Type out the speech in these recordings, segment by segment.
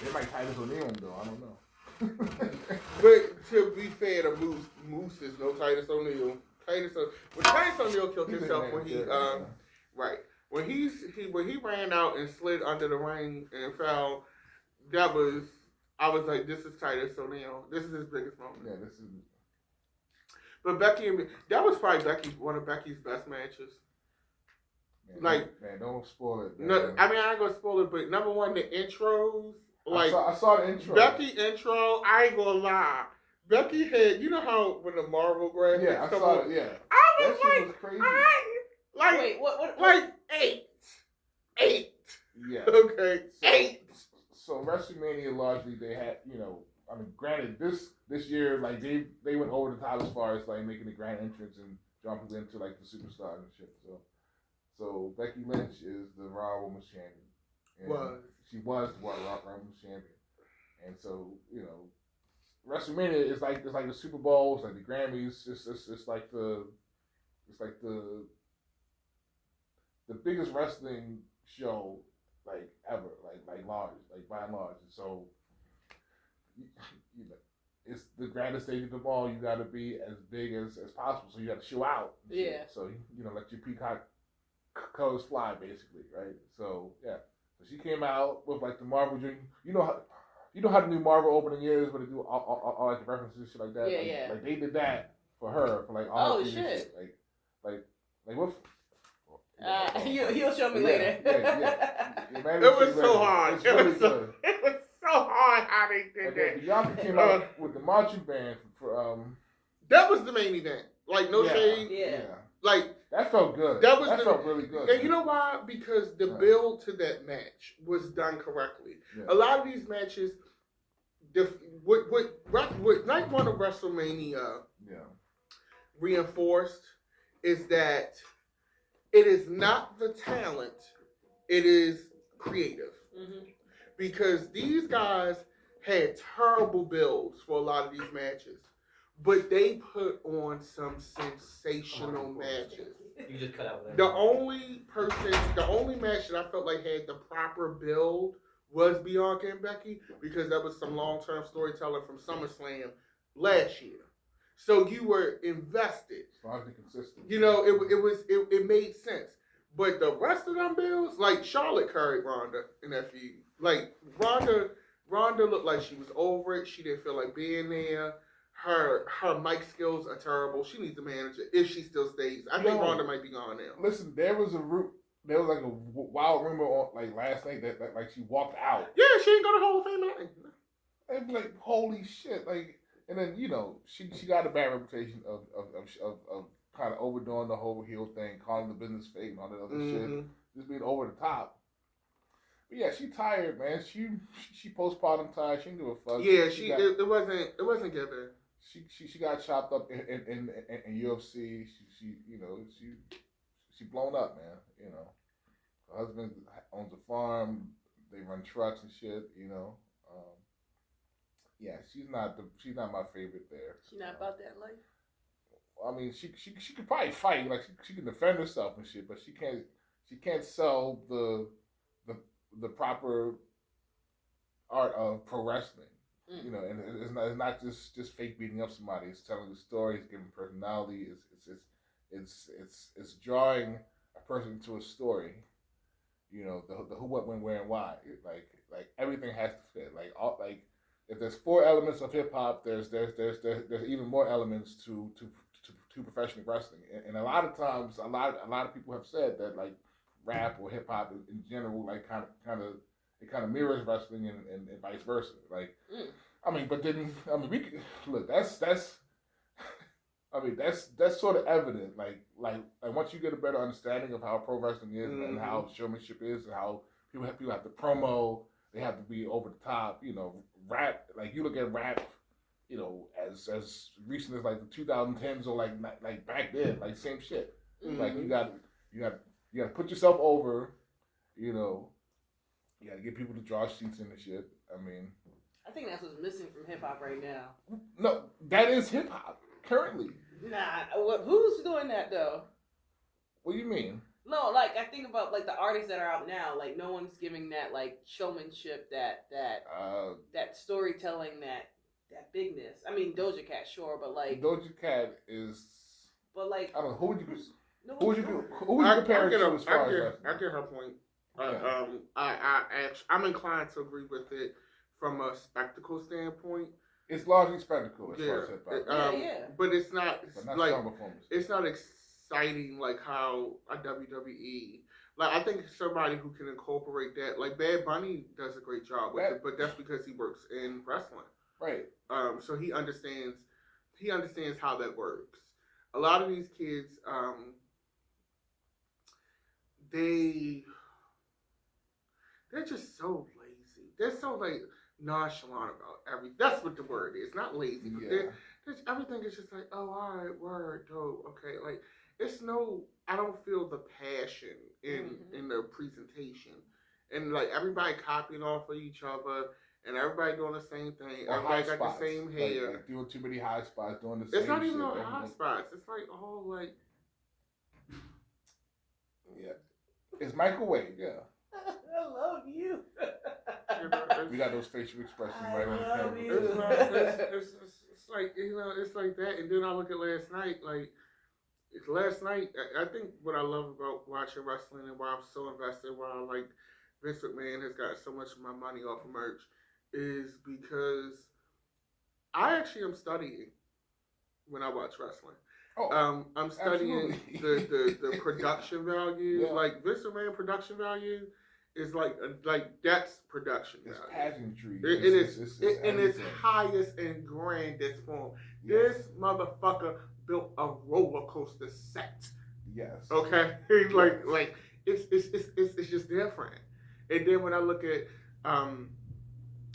They might Titus O'Neil him though. I don't know. But to be fair to Moose is no Titus O'Neil. Titus O'Neil killed himself when he right when he ran out and slid under the ring and fell. That was I was like, this is Titus O'Neil. This is his biggest moment. Yeah, this is. But Becky, that was probably one of Becky's best matches. Man, don't spoil it. Man. No, I mean I ain't gonna spoil it, but number one, the intros. Like I saw the intro. Becky intro, I ain't gonna lie. Becky had, you know how when the Marvel graphics I saw it. Yeah, I was that like, shit was crazy. Wait, what? Like 8. Yeah. Okay, so, 8. So WrestleMania largely they had, I mean, granted this year like they went over the top as far as like making the grand entrance and jumping into like the superstar and shit. So Becky Lynch is the Raw Women's Champion. She was the Raw Women's Champion. And so, WrestleMania is like the Super Bowl, it's like the Grammys, it's like the biggest wrestling show like ever, like large, like by and large. And so it's the grandest stage of the ball. You got to be as big as possible. So you got to show out. Yeah. So let your peacock colors fly, basically, right? So yeah. So she came out with like the Marvel dream. You know how the new Marvel opening is, where they do all like the references and shit like that. Yeah, Like they did that for her for like all. Oh shit. Like what? He'll show me later. Man, it was so hard. It was so hard how they did that. Bianca came out with the marching band for that was the main event. Like no shade. Yeah. Like that felt good. That felt really good. And you know why? Because the build to that match was done correctly. Yeah. A lot of these matches, what night one of WrestleMania reinforced is that it is not the talent, it is creative. Mm-hmm. Because these guys had terrible builds for a lot of these matches. But they put on some sensational matches. You just cut out there. The only match that I felt like had the proper build was Bianca and Becky, because that was some long-term storytelling from SummerSlam last year. So you were invested. Strongly consistent. It made sense. But the rest of them builds, like Charlotte carried Ronda in that feud. Like Ronda looked like she was over it. She didn't feel like being there. Her mic skills are terrible. She needs a manager if she still stays. I think Ronda might be gone now. Listen, there was like a wild rumor on like last night that like she walked out. Yeah, she ain't go to Hall of Fame nothing. And like holy shit, like, and then she got a bad reputation of kind of overdoing the whole heel thing, calling the business fake and all that other shit, just being over the top. But yeah, she tired, man. She postpartum tired. She didn't give a fuck. Yeah, it wasn't giving. She got chopped up in UFC. She blown up, man. Her husband owns a farm. They run trucks and shit. Yeah, she's not my favorite there. She's not about that life. I mean, she could probably fight. Like she can defend herself and shit, but she can't sell the proper art of pro wrestling. And it's not just fake beating up somebody. It's telling the story. It's giving personality. It's drawing a person into a story. The who, what, when, where, and why. Like everything has to fit. Like if there's 4 elements of hip hop, there's even more elements to professional wrestling. And a lot of times, a lot of people have said that like rap or hip hop in general, like kind of mirrors wrestling and vice versa. Like, I mean, but then we can, look. That's sort of evident. Like once you get a better understanding of how pro wrestling is and how showmanship is and how people have to promo, they have to be over the top. Rap. Like you look at rap. As recent as like the 2010s or like back then, like same shit. Mm-hmm. Like you got to put yourself over. You got to get people to draw sheets in the shit. I mean, I think that's what's missing from hip hop right now. No, that is hip hop currently. Nah, who's doing that though? What do you mean? No, like I think about like the artists that are out now. Like no one's giving that like showmanship, that storytelling, that bigness. I mean, Doja Cat, sure, but like Doja Cat is. But like, I don't know who would you no, who would you compare it to as far as I get her point. Yeah. I'm inclined to agree with it from a spectacle standpoint. It's largely spectacle as far as hip hop. But it's not not like strong performance. it's not exciting like how a WWE. Like I think somebody who can incorporate that, like Bad Bunny, does a great job with it, but that's because he works in wrestling, right? So he understands how that works. A lot of these kids, they're just so lazy. They're so like nonchalant about everything. That's what the word is. Not lazy, but everything is just like, oh, all right, word, dope, okay. Like it's no. I don't feel the passion in the presentation, and like everybody copying off of each other. And everybody doing the same thing. Or everybody got spots. the same hair. Like doing too many high spots, doing the same It's not even shit. no high spots. It's like all like. Yeah. It's microwave, yeah. I love you. We got those facial expressions right on the camera. It's like, it's like that. And then I look at last night, I think what I love about watching wrestling and why I'm so invested, why I like Vince McMahon has got so much of my money off of merch, is because I actually am studying when I watch wrestling. Oh, I'm studying the production value. Yeah. Like Vince McMahon production value is like that's production value. It's pageantry. It is in its highest and grandest form. Yeah. This motherfucker built a roller coaster set. Yes. Okay. Like it's just different. And then when I look at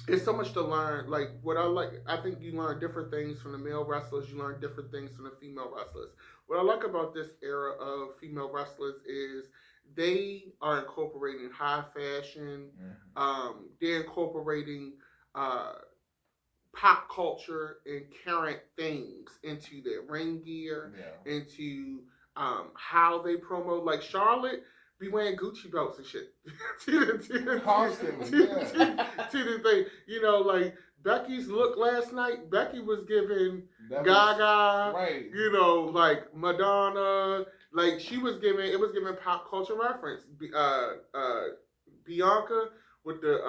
it's so much to learn. Like what I think you learn different things from the male wrestlers. You learn different things from the female wrestlers. What I like about this era of female wrestlers is they are incorporating high fashion. Mm-hmm. They're incorporating pop culture and current things into their ring gear, into how they promote. Like Charlotte be wearing Gucci belts and shit. to the thing. You know, like Becky's look last night, Becky was giving Gaga, right. You know, like Madonna, like it was giving pop culture reference. Bianca with the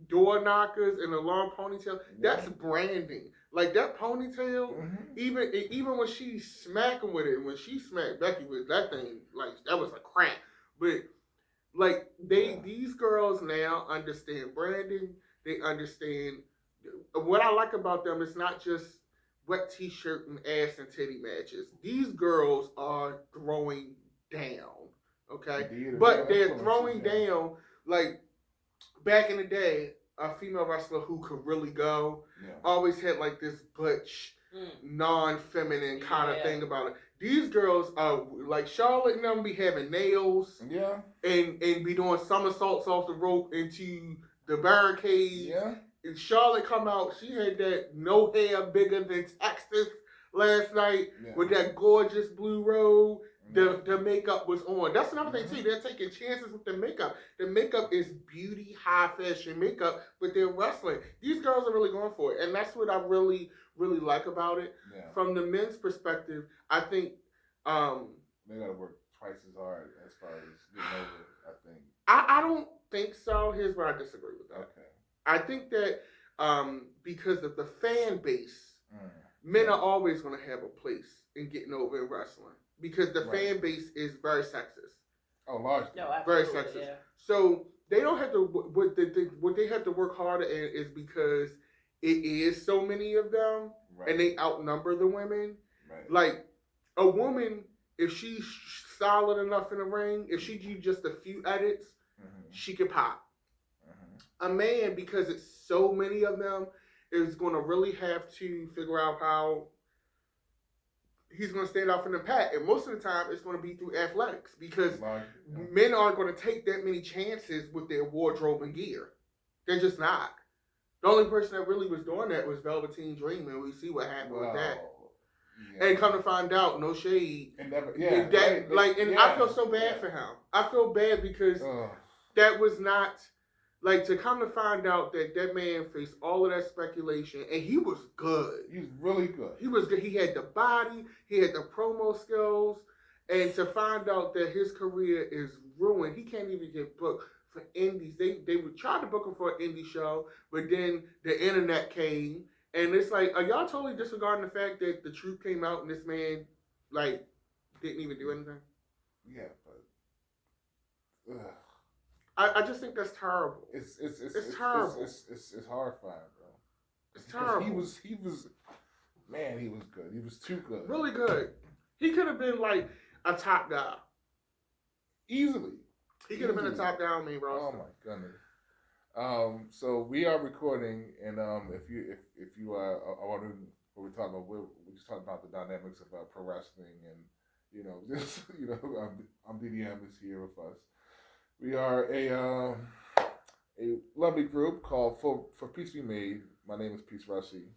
door knockers and the long ponytail, that's branding. Like that ponytail, even when she's smacking with it, when she smacked Becky with that thing, like that was a cramp. But like these girls now understand branding. They understand what I like about them. It's not just wet t-shirt and ass and titty matches. These girls are throwing down, okay? But they're throwing down like back in the day. A female wrestler who could really go always had like this butch, non-feminine kind of thing about it. These girls are like Charlotte and them be having nails, and be doing somersaults off the rope into the barricades. Yeah. And Charlotte come out, she had that no hair bigger than Texas last night with that gorgeous blue robe. The makeup was on. That's another thing too. They're taking chances with the makeup. The makeup is beauty, high fashion makeup, but they're wrestling. These girls are really going for it, and that's what I really, really like about it. Yeah. From the men's perspective, I think they gotta work twice as hard as far as getting over it. I think. I don't think so. Here's where I disagree with that. Okay. I think that because of the fan base, men are always going to have a place in getting over in wrestling. Because the fan base is very sexist. Oh, largely. No, very sexist. Yeah. So they don't have to. What they have to work harder at is because it is so many of them, and they outnumber the women. Right. Like a woman, if she's solid enough in the ring, if she do just a few edits, she can pop. A man, because it's so many of them, is going to really have to figure out how he's going to stand out from the pack. And most of the time, it's going to be through athletics because men aren't going to take that many chances with their wardrobe and gear. They're just not. The only person that really was doing that was Velveteen Dream, and we see what happened with that. And come to find out, no shade. And never, I feel so bad for him. I feel bad because that was not, like, to come to find out that man faced all of that speculation, and he was good. He was really good. He was good. He had the body. He had the promo skills. And to find out that his career is ruined, he can't even get booked for indies. They would try to book him for an indie show, but then the internet came, and it's like, are y'all totally disregarding the fact that the truth came out and this man, like, didn't even do anything? Yeah, but I just think that's terrible. It's terrible. It's horrifying, bro. It's terrible. He was man, he was good. He was too good. Really good. He could have been like a top guy. Easily. He could have been a top guy on main roster. Oh my goodness. So we are recording, and if you are wondering what we're talking about, we're just talking about the dynamics of pro wrestling, and just DDM is here with us. We are a lovely group called For Peace Be Made. My name is Peace Russie.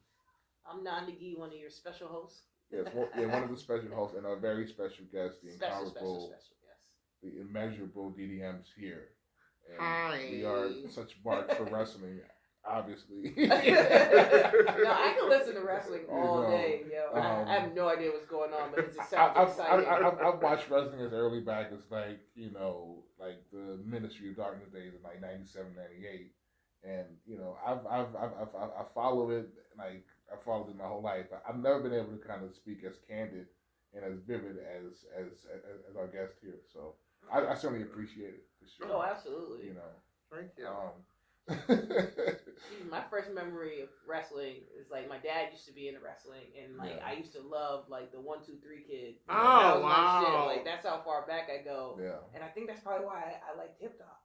I'm Nnadagi, one of your special hosts. Yes, one of the special hosts, and our very special guest, the incomparable, the immeasurable DDM is here. And hi. We are such marks for wrestling, obviously. No, I can listen to wrestling all day. I have no idea what's going on, but it just sounds exciting. I've watched wrestling as early back as like the Ministry of Darkness days in like 97, 98. And I follow it, like I followed it my whole life. I've never been able to kind of speak as candid and as vivid as our guest here. So I certainly appreciate it for sure. Oh, absolutely. Thank you. My first memory of wrestling is like my dad used to be into wrestling, and like I used to love like the 1, 2, 3 Kid. That was my shit. Like that's how far back I go. Yeah. And I think that's probably why I liked hip hop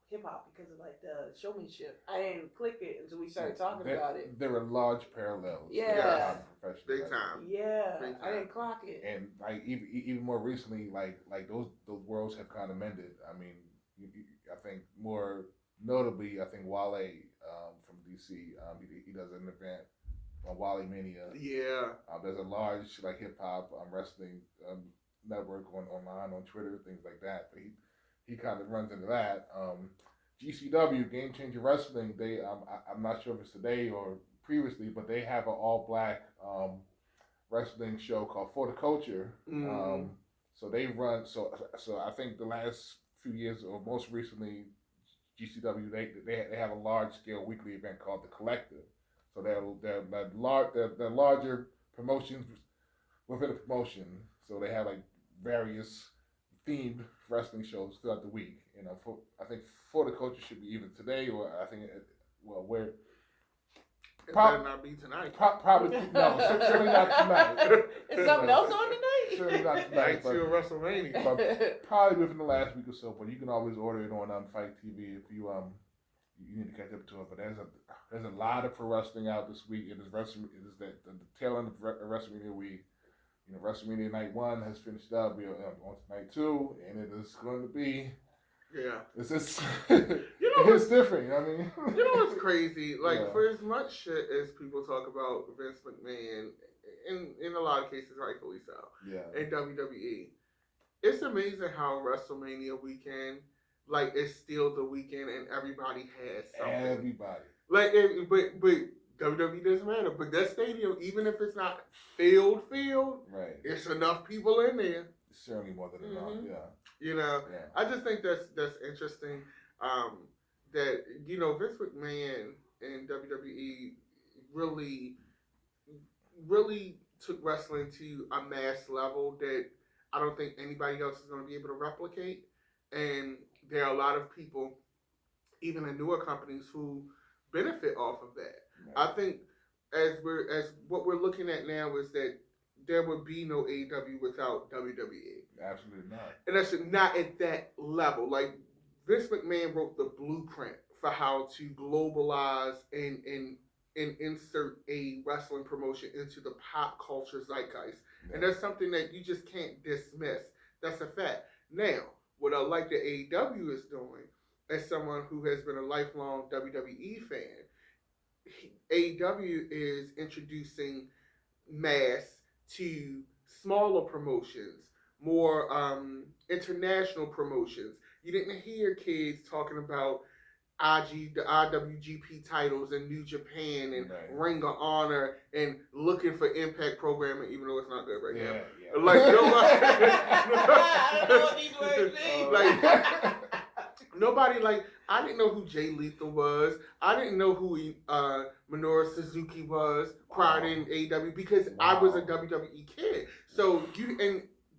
because of like the showmanship. I didn't click it until we started talking about it. There are large parallels. Yeah. Big time. Yeah. Big time. I didn't clock it. And like even more recently, like those worlds have kind of mended. I mean, I think more notably, I think Wale from DC, he does an event on Wale Mania. Yeah. There's a large like hip hop wrestling network online on Twitter, things like that. But he kind of runs into that. GCW, Game Changer Wrestling, they I'm not sure if it's today or previously, but they have an all black wrestling show called For the Culture. Mm-hmm. So they run so I think the last few years or most recently, GCW they have a large scale weekly event called The Collective. So they're larger promotions within a promotion. So they have like various themed wrestling shows throughout the week. I think For the Culture should be either today or I think where. It better not be tonight. Probably no, certainly not tonight. Is something else on tonight? Certainly not tonight. Till WrestleMania. But probably within the last week or so. But you can always order it on Fight TV if you need to catch up to it. But there's a lot of pro wrestling out this week. It is the tail end of WrestleMania week. WrestleMania Night 1 has finished up. We are on to Night 2, and it is going to be. Yeah. It's just, it's different, I mean. You know what's crazy? Like, for as much shit as people talk about Vince McMahon, in a lot of cases, rightfully so, in WWE, it's amazing how WrestleMania weekend, like, it's still the weekend and everybody has something. Everybody. Like, but WWE doesn't matter. But that stadium, even if it's not filled, right, it's enough people in there. Certainly more than enough, I just think that's interesting. That Vince McMahon and WWE really took wrestling to a mass level that I don't think anybody else is going to be able to replicate. And there are a lot of people, even in newer companies, who benefit off of that. Right. I think as what we're looking at now is that there would be no AEW without WWE. Absolutely not. And that's not at that level. Like, Vince McMahon wrote the blueprint for how to globalize and insert a wrestling promotion into the pop culture zeitgeist. Yeah. And that's something that you just can't dismiss. That's a fact. Now, what I like that AEW is doing, as someone who has been a lifelong WWE fan, AEW is introducing mass to smaller promotions, more international promotions. You didn't hear kids talking about the IWGP titles in New Japan and Ring of Honor and looking for Impact programming, even though it's not good right now. Yeah. Like nobody, I don't know what these words mean. Like nobody, like I didn't know who Jay Lethal was. I didn't know who Minoru Suzuki was prior to AEW because I was a WWE kid. So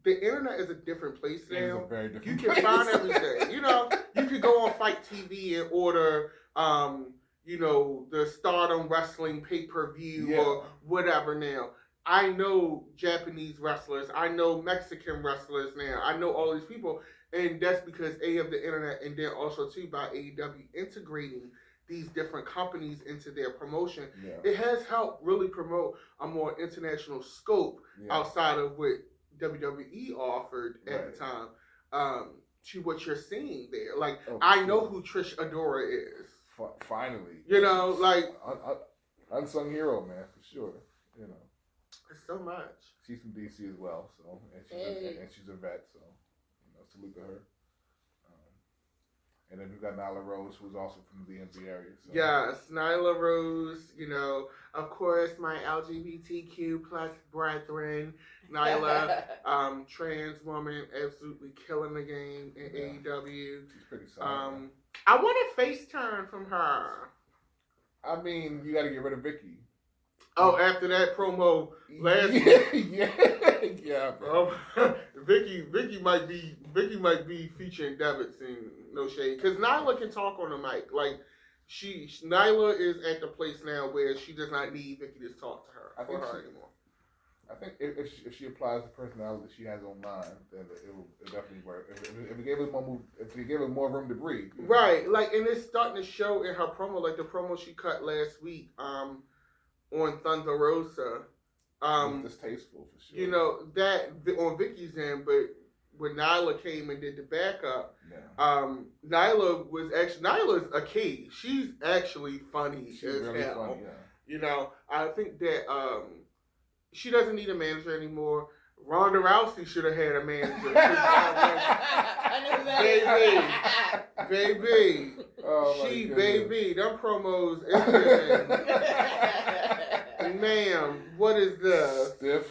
the internet is a different place now. It's a very different place. Find everything. You know, you could go on Fight TV and order, the Stardom Wrestling pay-per-view or whatever now. I know Japanese wrestlers. I know Mexican wrestlers now. I know all these people. And that's because, A, of the internet, and then also, too, by AEW integrating these different companies into their promotion. Yeah. It has helped really promote a more international scope outside of what WWE offered at the time to what you're seeing there. Like, I know who Trish Adora is. Finally. You know, like... unsung hero, man, for sure. You know. It's so much. She's from DC as well, so... And she's a vet, so... Salute to her. And then we've got Nyla Rose, who's also from the DMV area. So. Yes, Nyla Rose, of course, my LGBTQ plus brethren. Nyla, trans woman, absolutely killing the game in AEW. She's pretty solid. I want a face turn from her. I mean, you got to get rid of Vicky. Oh, after that promo last week. Yeah, bro. Vicky might be featuring Devitt in No Shade. Because Nyla can talk on the mic. Like, Nyla is at the place now where she does not need Vicky to talk to her anymore. I think if she applies the personality that she has online, then it'll definitely work. If we gave her more room to breathe. Right. Like, and it's starting to show in her promo, like the promo she cut last week, on Thunder Rosa. Distasteful for sure. That on Vicky's end, but when Nyla came and did the backup, Nyla's a key. She's actually funny as really hell. Funny, I think that she doesn't need a manager anymore. Ronda Rousey should have had a manager. I knew that. Baby. Baby. Them promos is ma'am, what is this? Stiff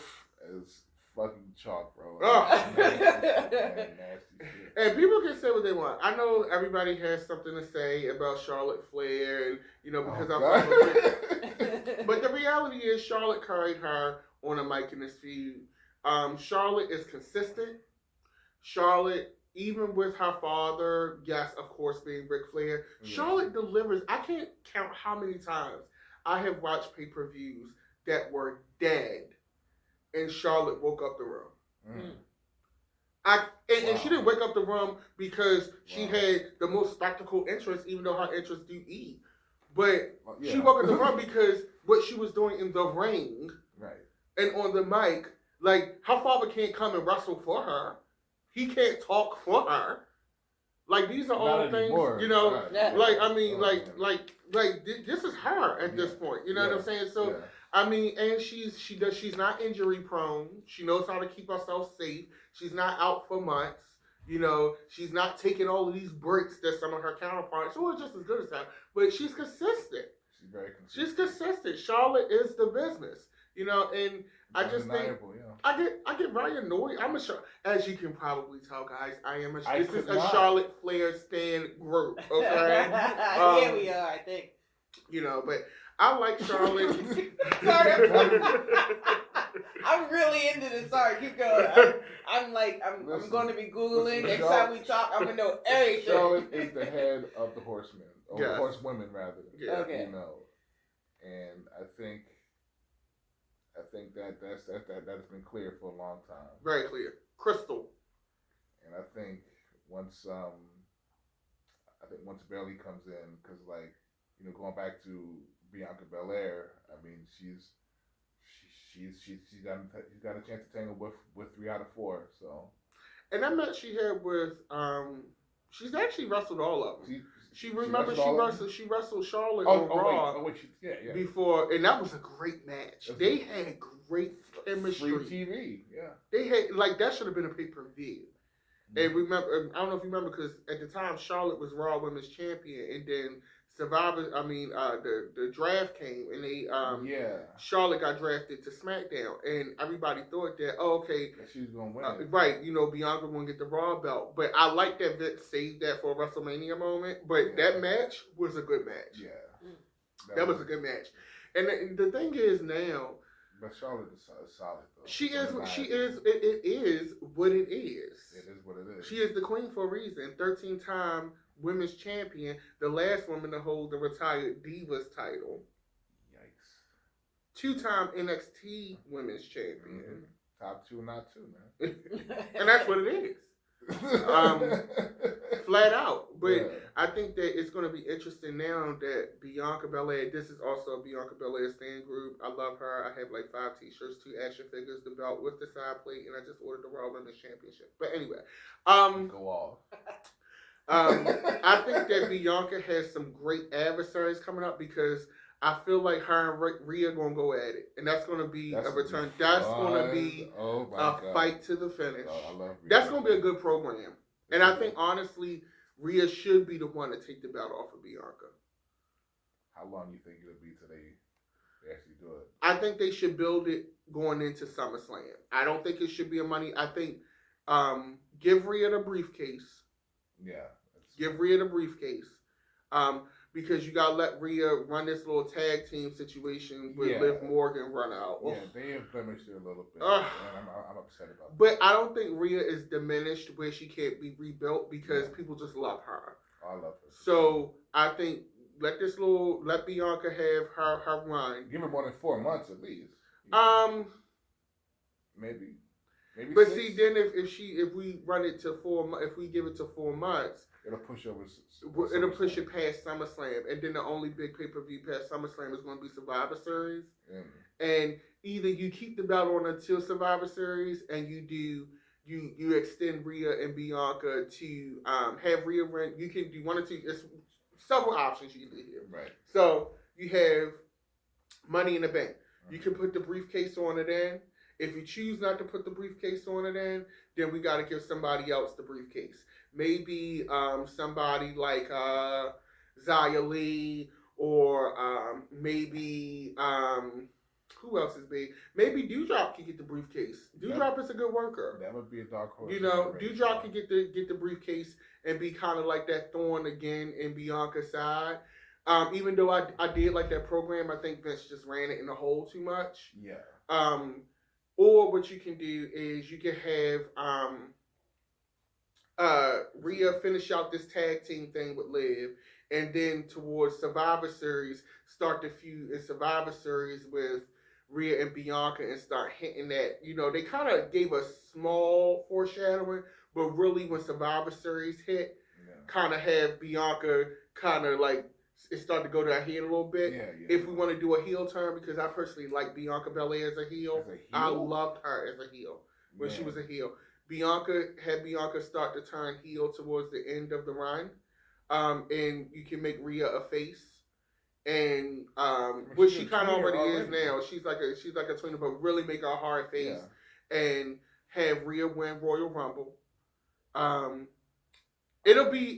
as fucking chalk, bro. Nasty shit. And people can say what they want. I know everybody has something to say about Charlotte Flair, and because I'm but the reality is Charlotte carried her on a mic in this feud. Charlotte is consistent. Charlotte, even with her father, yes, of course, being Ric Flair, Charlotte delivers. I can't count how many times I have watched pay-per-views that were dead, and Charlotte woke up the room. And she didn't wake up the room because she had the most spectacle entrance, even though her entrance do eat. But she woke up the room because what she was doing in the ring, and on the mic, like her father can't come and wrestle for her. He can't talk for her. Like these are all things, Like I mean, this is her at this point. You know what I'm saying? So I mean, and she's not injury prone. She knows how to keep herself safe. She's not out for months. She's not taking all of these breaks that some of her counterparts who are just as good as her. But she's consistent. She's very consistent. She's consistent. Charlotte is the business. And I just think I get very annoyed. As you can probably tell, guys, this is a Charlotte Flair stan group. Okay, yeah, we are. I think. But I like Charlotte. Sorry, I'm really into this. Sorry, keep going. I'm going to be Googling next time we talk. I'm gonna know everything. Charlotte is the head of the Horsemen, or Horsewomen rather. Yeah. Okay. And I think that has been clear for a long time. Very clear, crystal. And I think once Bayley comes in, because going back to Bianca Belair, I mean she's got a chance to tangle with 3 out of 4. So. And I met she had with she's actually wrestled all of them. She wrestled Charlotte on Raw before, and that was a great match. They had great chemistry. Free TV, yeah. They had like that should have been a pay-per-view. And remember, I don't know if you remember, because at the time Charlotte was Raw Women's Champion, and then the draft came, and they Charlotte got drafted to SmackDown, and everybody thought that she was gonna win, right? Bianca gonna get the Raw belt, but I like that Vince saved that for a WrestleMania moment. But that match was a good match. Yeah, that was a good match. And the thing is now. But Charlotte is solid, though. She is. It is what it is. It is what it is. She is the queen for a reason. 13-time women's champion. The last woman to hold the retired Divas title. Yikes. 2-time NXT women's champion. Mm-hmm. Top 2, not 2, man. And that's what it is. Flat out. But I think that it's going to be interesting now that Bianca Belair, this is also a Bianca Belair fan group. I love her. I have like 5 t-shirts, 2 action figures, the belt with the side plate, and I just ordered the Raw Women's Championship. But anyway. Go off. I think that Bianca has some great adversaries coming up, because I feel like her and Rhea going to go at it. And that's going to be a return. That's going to be a fight to the finish. I love Rhea. That's going to be a good program. And I think, honestly, Rhea should be the one to take the belt off of Bianca. How long do you think it'll be till they actually do it? I think they should build it going into SummerSlam. I don't think it should be a money. I think give Rhea the briefcase. Yeah. Give Rhea the briefcase. Because you got to let Rhea run this little tag team situation with Liv Morgan run out. Yeah, they have blemished it a little bit. And I'm upset about that. But I don't think Rhea is diminished where she can't be rebuilt, because people just love her. I love her. So I think let Bianca have her run. Give her more than 4 months at least. Maybe. But 6. see, then if we run it to 4 months, if we give it to 4 months, it'll push over. It'll push it past SummerSlam, and then the only big pay-per-view past SummerSlam is going to be Survivor Series. And either you keep the belt on until Survivor Series, and you extend Rhea and Bianca to have Rhea run. You can do 1 or 2. There's several options you can do here. Right. So you have Money in the Bank. You can put the briefcase on it in. If you choose not to put the briefcase on it in, then we got to give somebody else the briefcase. Maybe somebody like Xia Li, or maybe who else is big? Maybe Doudrop can get the briefcase. Doudrop is a good worker. That would be a dark horse. Doudrop can get the briefcase and be kind of like that thorn again in Bianca's side. Even though I did like that program, I think Vince just ran it in the hole too much. Yeah. Or what you can do is you can have Rhea finish out this tag team thing with Liv, and then towards Survivor Series, start the feud in Survivor Series with Rhea and Bianca and start hitting that. They kind of gave a small foreshadowing, but really when Survivor Series hit, kind of have Bianca kind of like it started to go to her head a little bit. If we want to do a heel turn, because I personally like Bianca Belair as a heel. I loved her as a heel when she was a heel. Bianca start to turn heel towards the end of the run, and you can make Rhea a face, and which she kind of already is now. She's like a tweener, but really make her a hard face, and have Rhea win Royal Rumble. It'll be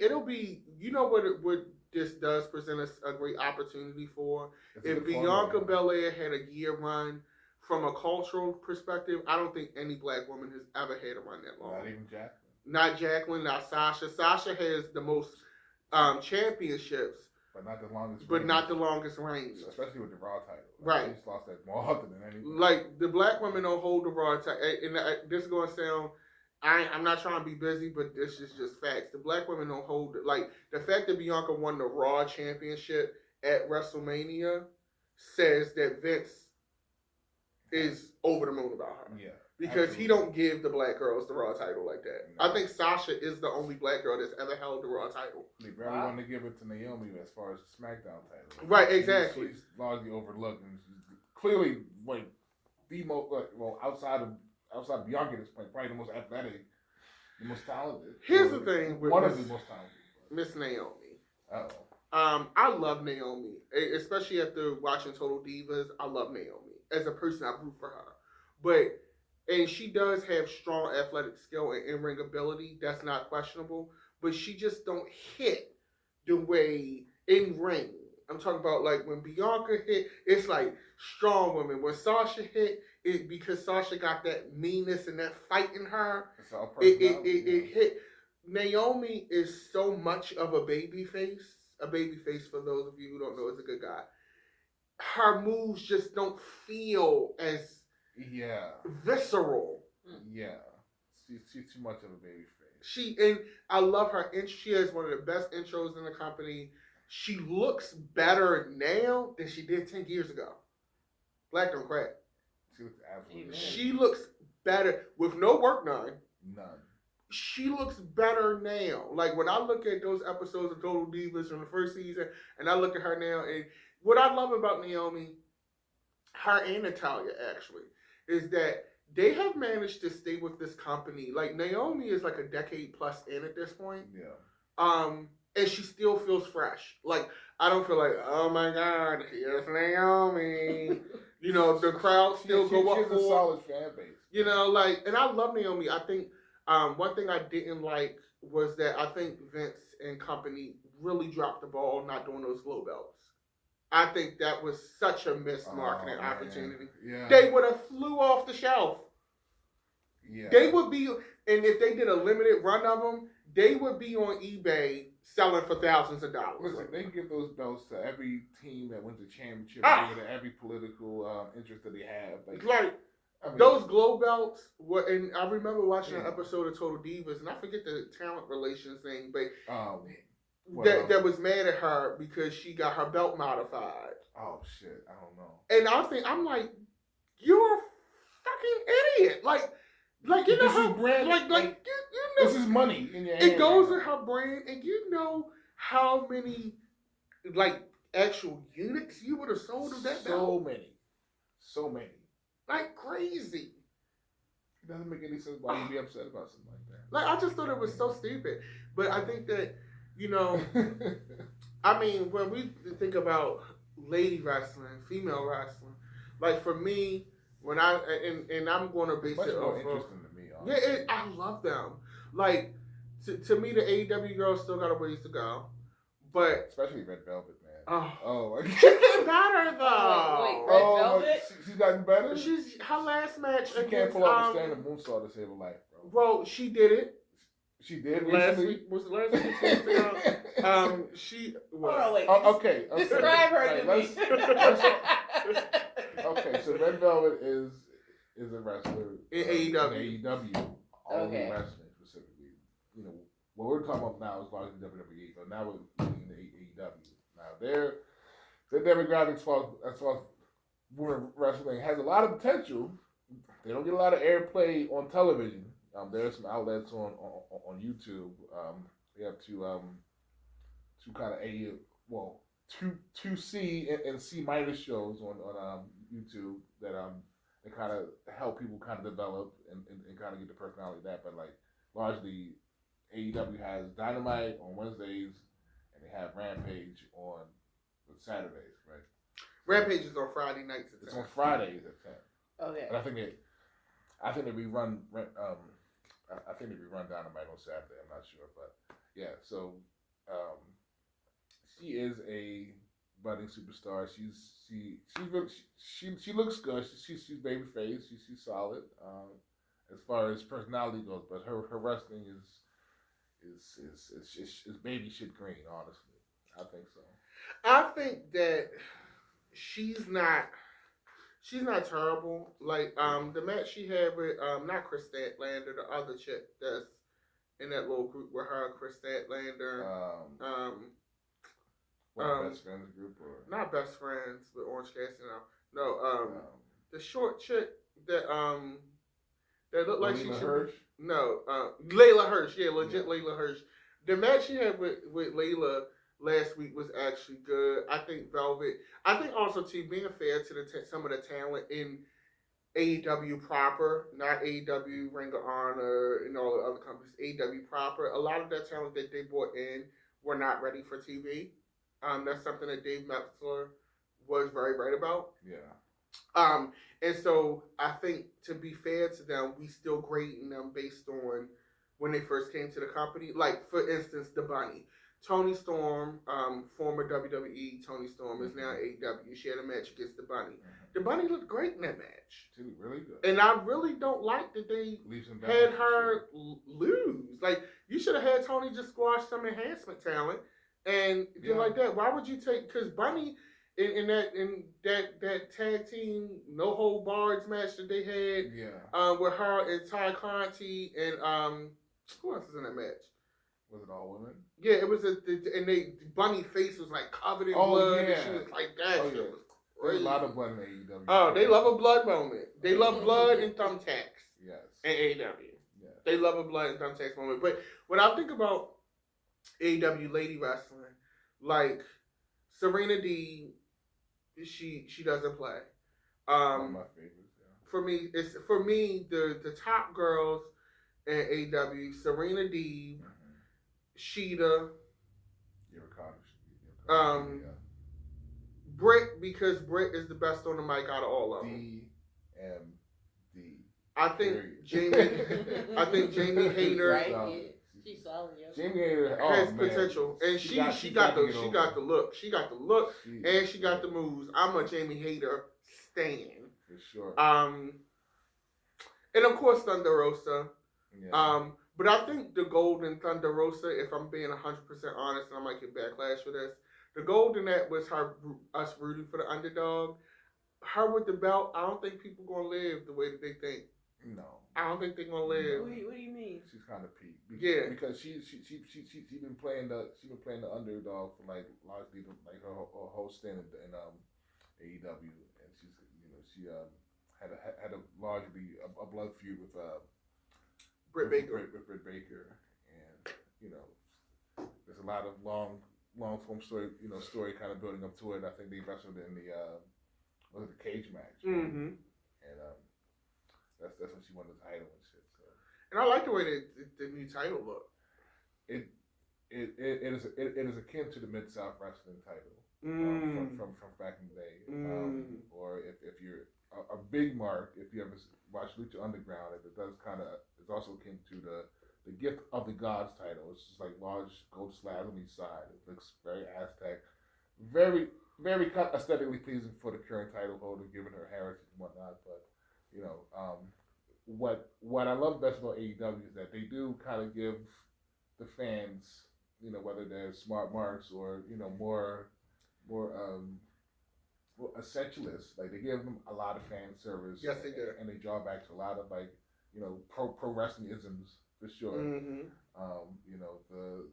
what this does present us a great opportunity for. If Bianca Belair had a year run, from a cultural perspective, I don't think any black woman has ever had a run that long. Not even Jacqueline. Not Jacqueline, not Sasha. Sasha has the most championships. But not the longest not the longest reigns. Especially with the Raw title. Right. She's lost that more often than anyone. Like, the black women don't hold the Raw title. And this is going to sound... I'm not trying to be busy, but this is just facts. The black women don't hold it. Like, the fact that Bianca won the Raw championship at WrestleMania says that Vince is over the moon about her. Yeah. Because he don't give the black girls the Raw title like that. No. I think Sasha is the only black girl that's ever held the Raw title. They barely want to give it to Naomi as far as the SmackDown title. Right, exactly. She's largely overlooked, and she's clearly the most outside of Bianca, this point, probably the most athletic, the most talented. Here's the thing with one of the most talented. Miss Naomi. Uh-oh. I love Naomi, especially after watching Total Divas. I love Naomi as a person. I root for her, And she does have strong athletic skill and in-ring ability. That's not questionable. But she just don't hit the way in ring. I'm talking about like when Bianca hit, it's like strong women. When Sasha hit, it because Sasha got that meanness and that fight in her. It hit. Naomi is so much of a baby face. A baby face, for those of you who don't know, is a good guy. Her moves just don't feel as visceral. Yeah, she's too much of a baby face. And I love her. She has one of the best intros in the company. She looks better now than she did 10 years ago. Black don't crack. She looks absolutely. She looks better with no work done. None. She looks better now. Like when I look at those episodes of Total Divas from the first season, and I look at her now, and what I love about Naomi, her and Natalya actually, is that they have managed to stay with this company. Like Naomi is like a decade plus in at this point. Yeah. And she still feels fresh. Like I don't feel like, oh my God, here's Naomi. You know, the crowd still go up for her. She's a solid fan base. You know, like, and I love Naomi. I think one thing I didn't like was that I think Vince and company really dropped the ball not doing those glow belts. I think that was such a missed marketing opportunity. Yeah. They would have flew off the shelf. Yeah. They would be, and if they did a limited run of them, they would be on eBay selling for thousands of dollars. Listen, they can give those belts to every team that wins the championship, to every political interest that they have. I mean, those glow belts were, and I remember watching an episode of Total Divas, and I forget the talent relations thing, but that was mad at her because she got her belt modified. Oh shit, I don't know. And I'm like, you're a fucking idiot. Like you know this how is brand, you know this is money in your hand. It goes in her brand, and you know how many actual units you would have sold of that belt. So many. Like crazy. It doesn't make any sense why you'd be upset about something like that. Like I just thought it was so stupid. But I think that, you know, I mean, when we think about lady wrestling, female wrestling, like for me, when and I'm going to base much it more off interesting to me. Honestly. Yeah, I love them. Like to me, the AEW girls still got a ways to go, but especially Red Velvet, man. Oh, she's getting better though. Wait, Red Velvet? She's gotten better. Her last match. She can't pull off the standard moonsault to save her life, bro. Well, she did it. She did last week. Was it last week? She. Well, wait. Okay. Describe her to me. Okay, so Red Velvet is a wrestler in AEW. Only wrestling specifically. You know what we're talking about now is largely WWE, but now we're in the AEW. Now their demographic as far as women wrestling has a lot of potential. They don't get a lot of airplay on television. There are some outlets on YouTube. They have two kind of two C and C minus shows on YouTube that they kind of help people kind of develop and kind of get the personality of that. But like largely, AEW has Dynamite on Wednesdays and they have Rampage on Saturdays, right? Rampage is on Friday nights at 10. It's on Fridays at 10. Okay. And I think they rerun. I think they rerun Dynamite on Saturday. I'm not sure, but yeah. So she is a budding superstar. She looks good. She's babyface. She's solid as far as personality goes. But her wrestling is baby shit green. Honestly, I think so. I think that she's not terrible. Like the match she had with not Chris Statlander, the other chick that's in that little group with her, Chris Statlander. Best Friends group or not Best Friends with Orange Cassidy. No, the short chick that looked like Layla Hirsch. No, Layla Hirsch. Yeah, legit Layla Hirsch. The match she had with Layla last week was actually good. I think Velvet. I think also too, being fair to some of the talent in AEW proper, not AEW Ring of Honor and all the other companies. AEW proper. A lot of that talent that they brought in were not ready for TV. That's something that Dave Meltzer was very right about. Yeah. And so I think, to be fair to them, we still grading them based on when they first came to the company. Like, for instance, the Bunny. Toni Storm, former WWE Toni Storm, is now AEW. She had a match against the Bunny. The Bunny looked great in that match. She looked really good. And I really don't like that they had her lose. Like, you should have had Toni just squash some enhancement talent and then like that. Why would you take? Because Bunny in that tag team no hold bars match that they had, with her and Ty Conti and who else is in that match? Was it all women? Yeah, it was Bunny face was like covered in blood, and she was like that. Oh, yeah. Was There's a lot of blood in AEW. Oh, they love a blood moment. They love blood and thumbtacks. Yes. In AEW. Yes. They love a blood and thumbtacks moment. But when I think about AEW lady wrestling, like Serena D, she doesn't play. One of my favorites. Yeah. For me the top girls in AEW: Serena D, Sheeta, Britt, because Britt is the best on the mic out of all of them. DMD. I think Jamie Hayter. Right? She's solid. Jamie Hayter has potential, and she got the look. She got the look, and she got the moves. I'm a Jamie Hayter stan. For sure. And of course Thunder Rosa. Yeah. But I think the Golden Thunder Rosa, if I'm being 100% honest, and I might get backlash for this, the Golden that was us rooting for the underdog. Her with the belt, I don't think people gonna live the way that they think. No, I don't think they're gonna live. What do you mean? She's kind of peaked. Because she's been playing the underdog for like largely like her whole stint in AEW, and she had a largely a blood feud with Britt Baker, and there's a lot of long form story kind of building up to it. I think they wrestled in the cage match, and that's when she won the title and shit. So, and I like the way the new title looked. It is akin to the Mid-South Wrestling title from back in the day, or if you're a big mark, if you ever watch Lucha Underground, it does it's also akin to the Gift of the Gods title. It's just like large gold slabs on each side. It looks very Aztec, very very aesthetically pleasing for the current title holder, given her heritage and whatnot. But what I love best about AEW is that they do kind of give the fans, whether they're smart marks or more essentialists, like they give them a lot of fan service. Yes, they do, and they draw back to a lot of pro wrestling isms for sure. Mm-hmm. The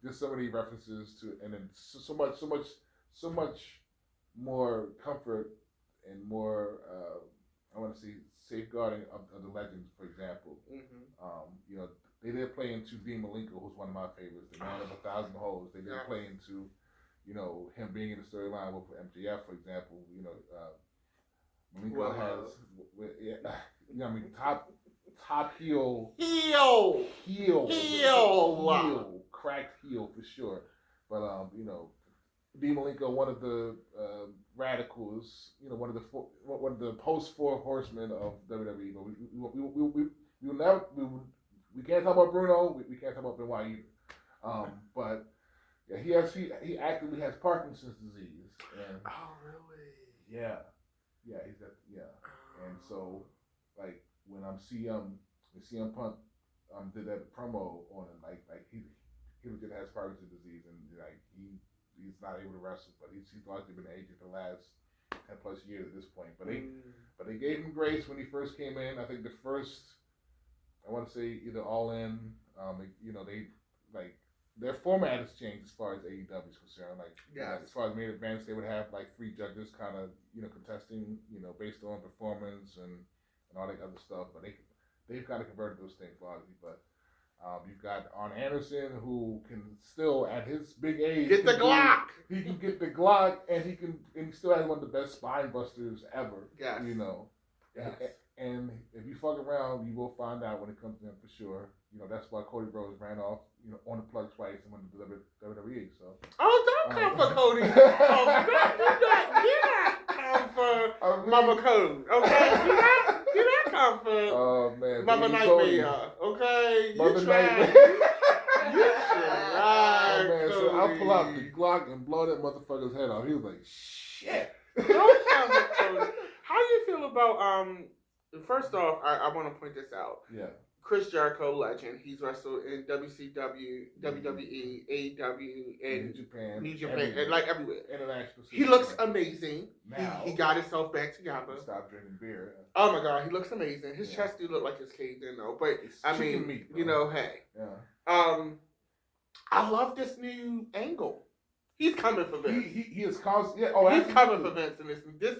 just so many references to, and then so much more comfort and more I want to say safeguarding of the legends, for example. Mm-hmm. They did play into Dean Malenko, who's one of my favorites, the man of 1,000 holes. They did play into him being in the storyline with MJF, for example. Malenko has top heel, cracked heel for sure. But Dean Malenko, one of the radicals, one of the post four horsemen of WWE. But we can't talk about Bruno. We can't talk about Benoit either. But yeah, he actively has Parkinson's disease. And, oh really? Yeah, he's got and so like when CM Punk did that promo on him, like he legit has Parkinson's disease, and like he's not able to wrestle, but he's largely been aging for the last 10 plus years at this point. But they gave him grace when he first came in. I think the first, I want to say either All In, they like their format has changed as far as AEW is concerned. Like as far as main events, they would have like 3 judges kind of contesting based on performance and all that other stuff. But they've kind of converted those things largely. But you've got Arn Anderson, who can still, at his big age, get the Glock. He can get the Glock, and he still has one of the best spine busters ever. Yes. Yes. And if you fuck around, you will find out when it comes to him for sure. That's why Cody Rhodes ran off, on the plug twice and went to WWE. So. Oh, don't come for Cody. Oh, God, do that. Yeah. Mama Code. Okay, did that come from? Oh man, Mama Nightmare. Okay, Mother Nightmare. You tried. Oh man, so I'll pull out the Glock and blow that motherfucker's head off. He was like, shit. Don't tell me, Cody. How do you feel about First off, I want to point this out. Yeah. Chris Jericho, legend. He's wrestled in WCW, WWE, AEW, and New Japan, and like everywhere. International. He looks amazing. Now he got himself back together. Stop drinking beer. Oh my God, he looks amazing. His chest do look like his caved in though, but I mean, meat, you know, hey. Yeah. I love this new angle. He's coming for Vince. He is causing. Yeah. Oh, he's coming for Vince in this.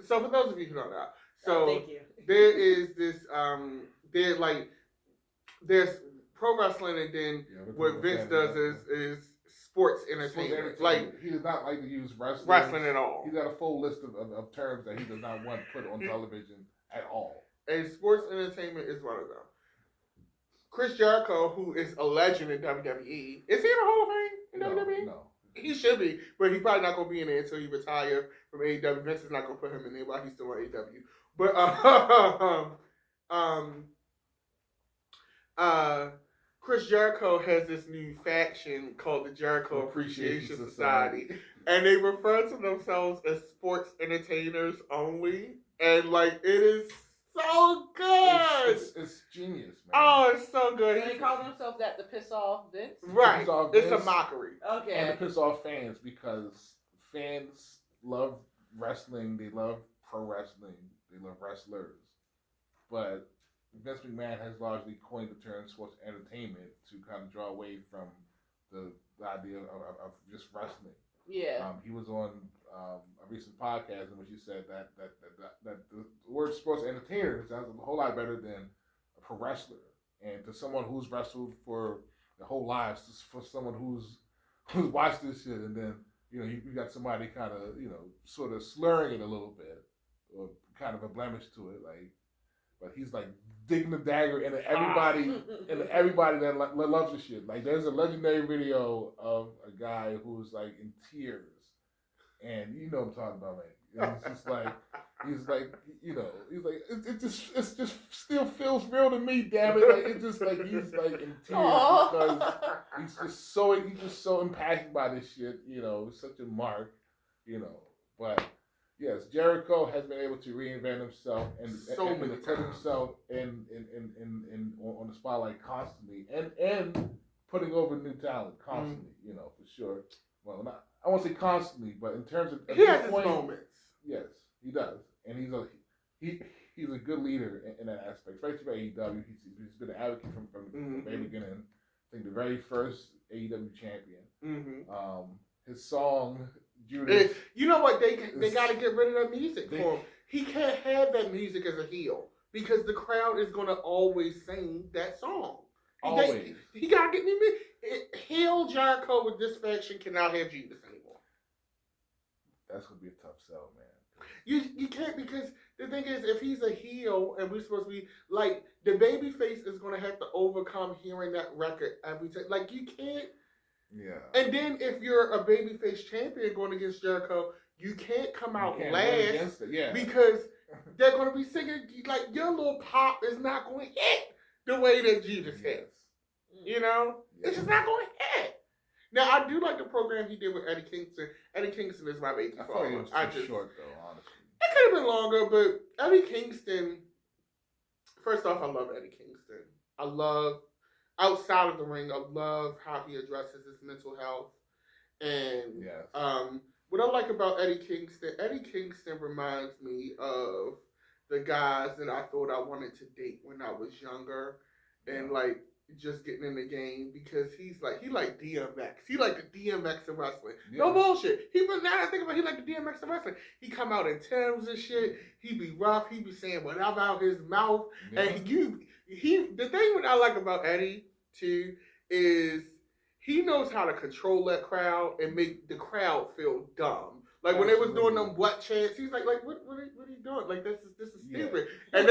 So for those of you who don't know, so thank you. There is this there's pro wrestling, and then what Vince does is sports entertainment. Like he does not like to use wrestling at all. He's got a full list of terms that he does not want put on television at all. And sports entertainment is one of them. Chris Jericho, who is a legend in WWE, is he in the Hall of Fame in WWE? No. He should be, but he's probably not going to be in there until he retires from AEW. Vince is not going to put him in there while he's still on AEW. But Chris Jericho has this new faction called the Jericho Appreciation Society, and they refer to themselves as sports entertainers only, and like it is so good. It's genius, man. Oh, it's so good. They call themselves that to piss off Vince? Right. It's Vince, a mockery. Okay. And to piss off fans, because fans love wrestling, they love pro wrestling, they love wrestlers. But Vince McMahon has largely coined the term sports entertainment to kind of draw away from the idea of just wrestling. Yeah. He was on a recent podcast in which he said that the word sports entertainer sounds a whole lot better than a pro wrestler. And to someone who's wrestled for their whole lives, for someone who's watched this shit, and then you got somebody kind of sort of slurring it a little bit, or kind of a blemish to it, like. But he's like digging the dagger into everybody that loves the shit. Like there's a legendary video of a guy who's like in tears, and you know what I'm talking about, man. And it's just like he's like it just still feels real to me, damn it. Like it's just like he's like in tears because he's just so impacted by this shit. It's such a mark, but. Yes, Jericho has been able to reinvent himself and put himself on the spotlight constantly, and putting over new talent constantly. For sure. Well, I won't say constantly, but in terms of he has his moments. Yes, he does, and he's a good leader in that aspect, especially for AEW. He's been an advocate from the very beginning. I think the very first AEW champion. Mm-hmm. His song. Judas. You know what? They got to get rid of that music for him. He can't have that music as a heel because the crowd is going to always sing that song. Always. He got to get me. Heel Jericho with this faction cannot have Judas anymore. That's going to be a tough sell, man. You can't, because the thing is, if he's a heel and we're supposed to be like, the babyface is going to have to overcome hearing that record every time. Like, you can't. Yeah. And then if you're a babyface champion going against Jericho, you can't come out last because they're going to be singing, like, your little pop is not going to hit the way that Judas hits. It's just not going to hit. Now, I do like the program he did with Eddie Kingston. Eddie Kingston is my baby father. It was too short, though, honestly. It could have been longer, but Eddie Kingston, first off, I love Eddie Kingston. Outside of the ring, I love how he addresses his mental health. And what I like about Eddie Kingston reminds me of the guys that I thought I wanted to date when I was younger and like just getting in the game, because he like DMX. He like the DMX of wrestling. Yeah. No bullshit. Now that I think about it, he like the DMX of wrestling. He come out in Timbs and shit. He be rough. He be saying whatever out his mouth. Yeah. And the thing that I like about Eddie too is he knows how to control that crowd and make the crowd feel dumb. Like when they was doing them what chants, he's like what are you doing? Like this is stupid. And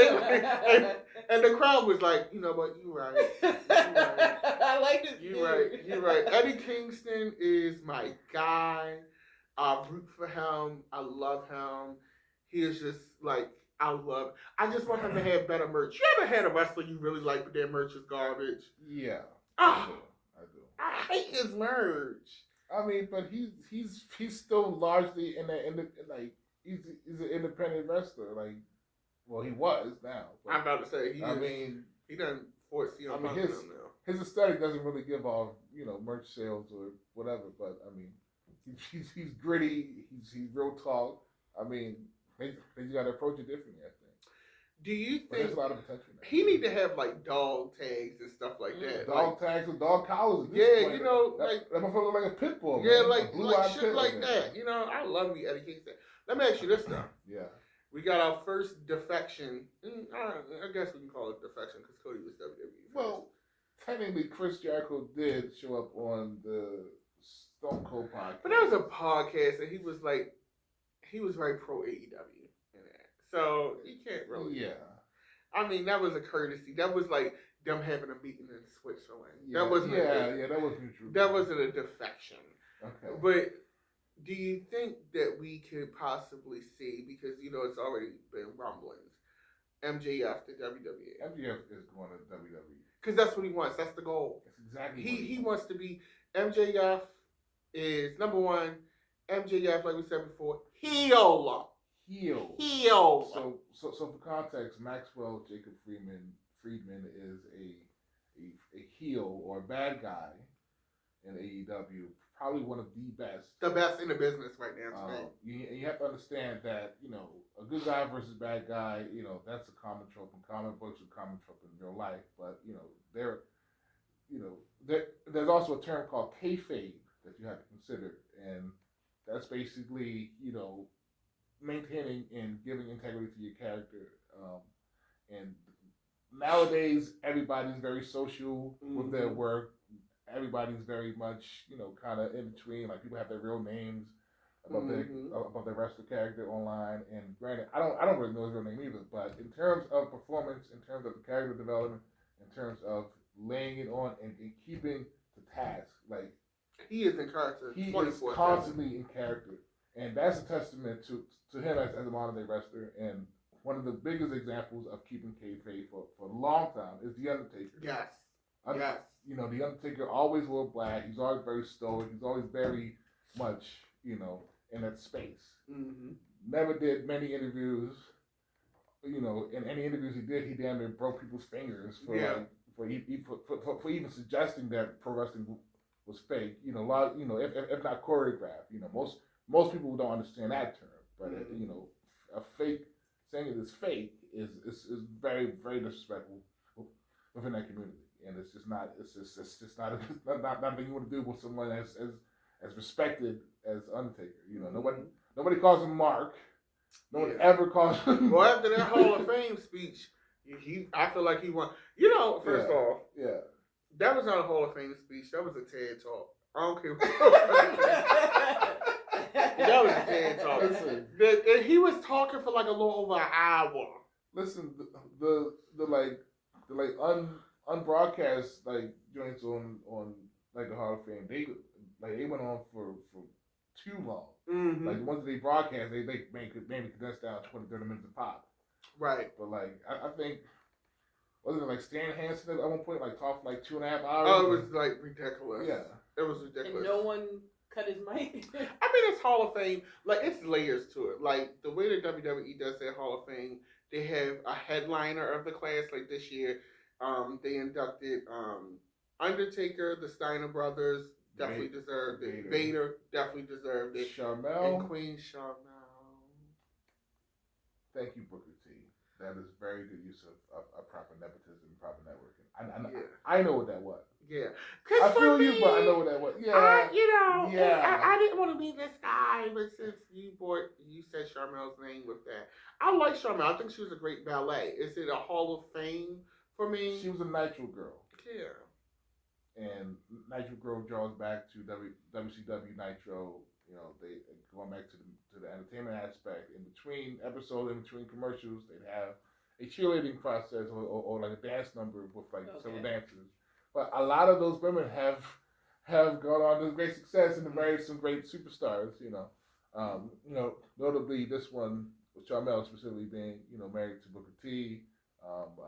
and the crowd was like, you know what, you right. I like this. You're right. Eddie Kingston is my guy. I root for him. I love him. he is just like, I just want him to have better merch. You ever had a wrestler you really like, but their merch is garbage? Yeah. I do. I hate his merch. I mean, but he's still largely like he's an independent wrestler. Like, well, he was now. I'm about to say he doesn't force his aesthetic doesn't really give off merch sales or whatever. But I mean, he's gritty. He's real talk. I mean, they just got to approach it differently, I think. Do you think there's a lot of potential there. He need to have like dog tags and stuff like that? Dog tags and dog collars. Yeah, like that motherfucker like a pit bull. Yeah, man. like shit like that. I love me Eddie Kingston. Let me ask you this though. Yeah. We got our first defection. I guess we can call it defection because Cody was WWE. Well, technically, Chris Jericho did show up on the Stone Cold podcast. But that was a podcast, and he was very pro AEW in that. So you can't really. Yeah. I mean, that was a courtesy. That was like them having a meeting in Switzerland. Yeah, that wasn't. That wasn't true. That wasn't a defection. Okay. But do you think that we could possibly see, because it's already been rumblings, MJF to WWE? MJF is going to WWE because that's what he wants. That's the goal. That's exactly. He wants to be. MJF is number one. MJF, like we said before, heel. So for context, Maxwell Jacob Friedman is a heel or a bad guy in AEW. Probably one of the best in the business right now. You have to understand that a good guy versus bad guy. That's a common trope in comic books, a common trope in real life. But there's also a term called kayfabe that you have to consider, and that's basically maintaining and giving integrity to your character. And nowadays, everybody's very social with their work. Everybody's very much, kind of in between. Like, people have their real names about their wrestler character online. And granted, I don't really know his real name either. But in terms of performance, in terms of the character development, in terms of laying it on and keeping the task, like, he is in character. He is constantly in character, and that's a testament to him as a modern day wrestler. And one of the biggest examples of keeping kayfabe for a long time is The Undertaker. Yes. Yes. The Undertaker always wore black. He's always very stoic. He's always very much, in that space. Mm-hmm. Never did many interviews. In any interviews he did, he damn near broke people's fingers for even suggesting that pro wrestling was fake. A lot. If not choreographed. Most people don't understand that term, but a fake saying it is fake is very, very disrespectful within that community. And it's just not nothing you want to do with someone as respected as Undertaker. Nobody calls him Mark. No one ever calls him. Well, after that Hall of Fame speech, I feel like he won. First off, that was not a Hall of Fame speech. That was a TED Talk. I don't care. That was a TED Talk. Listen, and he was talking for like a little over an hour. Listen, the unbroadcast joints on the Hall of Fame, they went on for too long. Mm-hmm. Like the ones that they broadcast, they maybe condensed down 20, 30 minutes a pop. Right. But I think, wasn't it Stan Hansen at one point talked for 2.5 hours? Oh, it was ridiculous. Yeah, it was ridiculous. And no one cut his mic. I mean, it's Hall of Fame. It's layers to it. The way that WWE does their Hall of Fame, they have a headliner of the class. This year, they inducted Undertaker, the Steiner brothers, definitely deserved it. Vader definitely deserved it. Sharmell. And Queen Sharmell. Thank you, Booker T. That is very good use of proper nepotism, proper networking. I know what that was. Yeah. I feel you, but I know what that was. Yeah. I didn't want to be this guy, but since you said Sharmell's name with that, I like Sharmell. I think she was a great ballet. Is it a Hall of Fame for me? She was a Nitro girl. Yeah. And Nitro girl draws back to WCW Nitro. They going back to the entertainment aspect. In between episodes, in between commercials, they'd have a cheerleading process or a dance number with several dancers. But a lot of those women have gone on to great success and married some great superstars. Notably this one was Charmel specifically being, married to Booker T.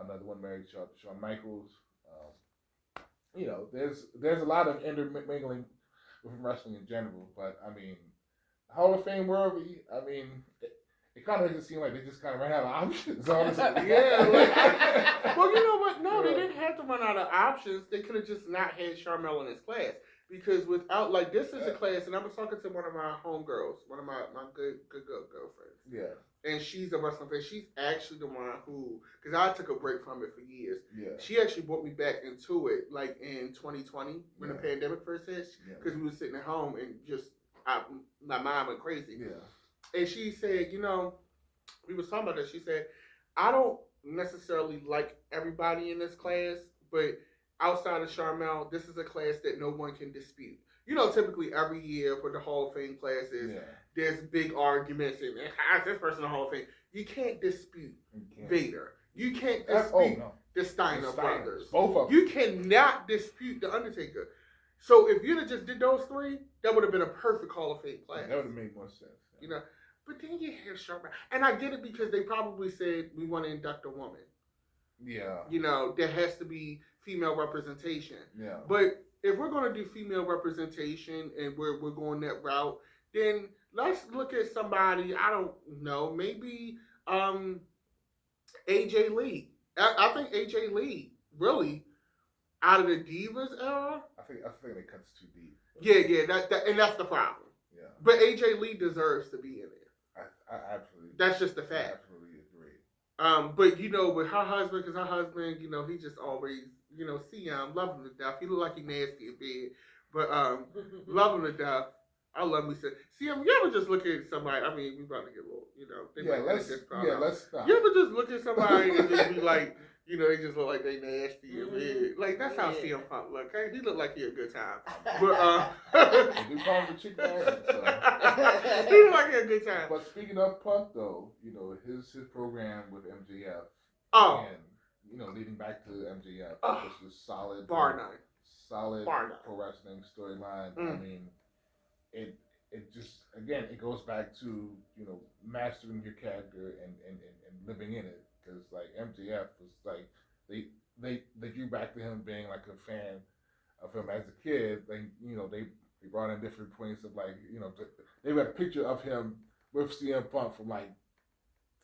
Another one married to Shawn Michaels. There's a lot of intermingling within wrestling in general, but I mean, Hall of Fame world, it kind of makes it seem like they just kind of ran out of options, honestly. Yeah. Well, you know what? No, they didn't have to run out of options. They could have just not had Charmel in his class. Because without, this is a class, and I was talking to one of my homegirls, one of my good girlfriends. Yeah. And she's a wrestling fan. She's actually the one who, because I took a break from it for years. Yeah. She actually brought me back into it, in 2020, when the pandemic first hit. Because we were sitting at home and just, my mind went crazy. Yeah. And she said, we was talking about this. She said, I don't necessarily like everybody in this class, but outside of Charmel, this is a class that no one can dispute. Typically every year for the Hall of Fame classes, there's big arguments and how's this person the Hall of Fame? You can't dispute Vader. You can't dispute the Steiner brothers. Both of them. You cannot dispute the Undertaker. So if you'd have just did those three, that would have been a perfect Hall of Fame class. That would have made more sense. But then you have Charmel. And I get it because they probably said we want to induct a woman. Yeah. There has to be female representation. Yeah. But if we're going to do female representation and we're going that route, then let's look at somebody, I don't know, maybe AJ Lee. I think AJ Lee, really, out of the Divas era. I think they cut too deep. Yeah, and that's the problem. Yeah. But AJ Lee deserves to be in there. I absolutely. That's just a fact. I absolutely agree. But with her husband, because her husband, he just always, see him, love him to death. He look like he nasty in bed, but love him to death. I love me. See, you ever just look at somebody? I mean, we about to get a little, let's stop. You ever just look at somebody and just be like, they just look like they nasty and weird. That's how CM Punk look. Okay? He look like he a good time. But we call him the chick bag, so. He look like he a good time. But speaking of Punk, though, his program with MJF. Oh. And, leading back to MJF, was just solid. Bar none. Solid Bar none. pro wrestling storyline. I mean, it just, again, it goes back to, mastering your character and living in it. Because, MJF was, they drew back to him being, a fan of him as a kid. They brought in different points of, they had a picture of him with CM Punk from,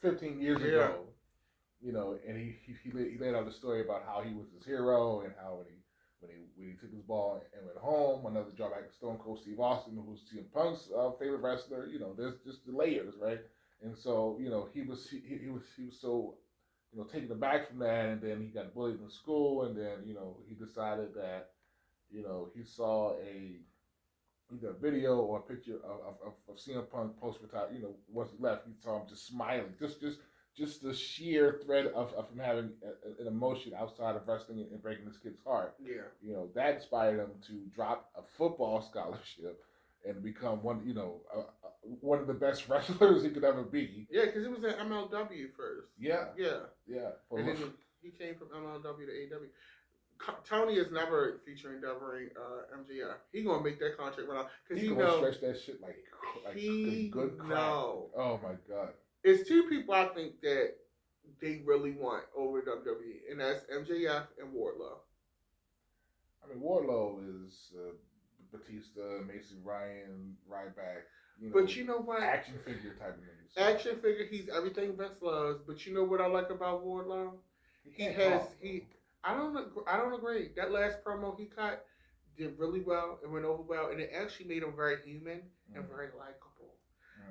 15 years ago. And he laid out a story about how he was his hero and how when he took his ball and went home, another drawback of Stone Cold Steve Austin, who's CM Punk's favorite wrestler. There's just the layers, right? And so he was so taken aback from that, and then he got bullied in school, and then he decided that he saw either a video or a picture of CM Punk post retire. Once he left, he saw him just smiling, just the sheer thread of him having an emotion outside of wrestling and breaking this kid's heart. Yeah. That inspired him to drop a football scholarship and become one of the best wrestlers he could ever be. Yeah, because it was at MLW first. Yeah. And then he came from MLW to AEW. Tony is never featuring MJF. He gonna make that contract run out because he gonna stretch that shit like good crap. No. Oh my god. It's two people I think that they really want over WWE, and that's MJF and Wardlow. I mean, Wardlow is Batista, Mason Ryan, Ryback. But you know what? Action figure type of niggas. Action figure. He's everything Vince loves. But you know what I like about Wardlow? I don't agree. That last promo he cut did really well. It went over well, and it actually made him very human and very likable.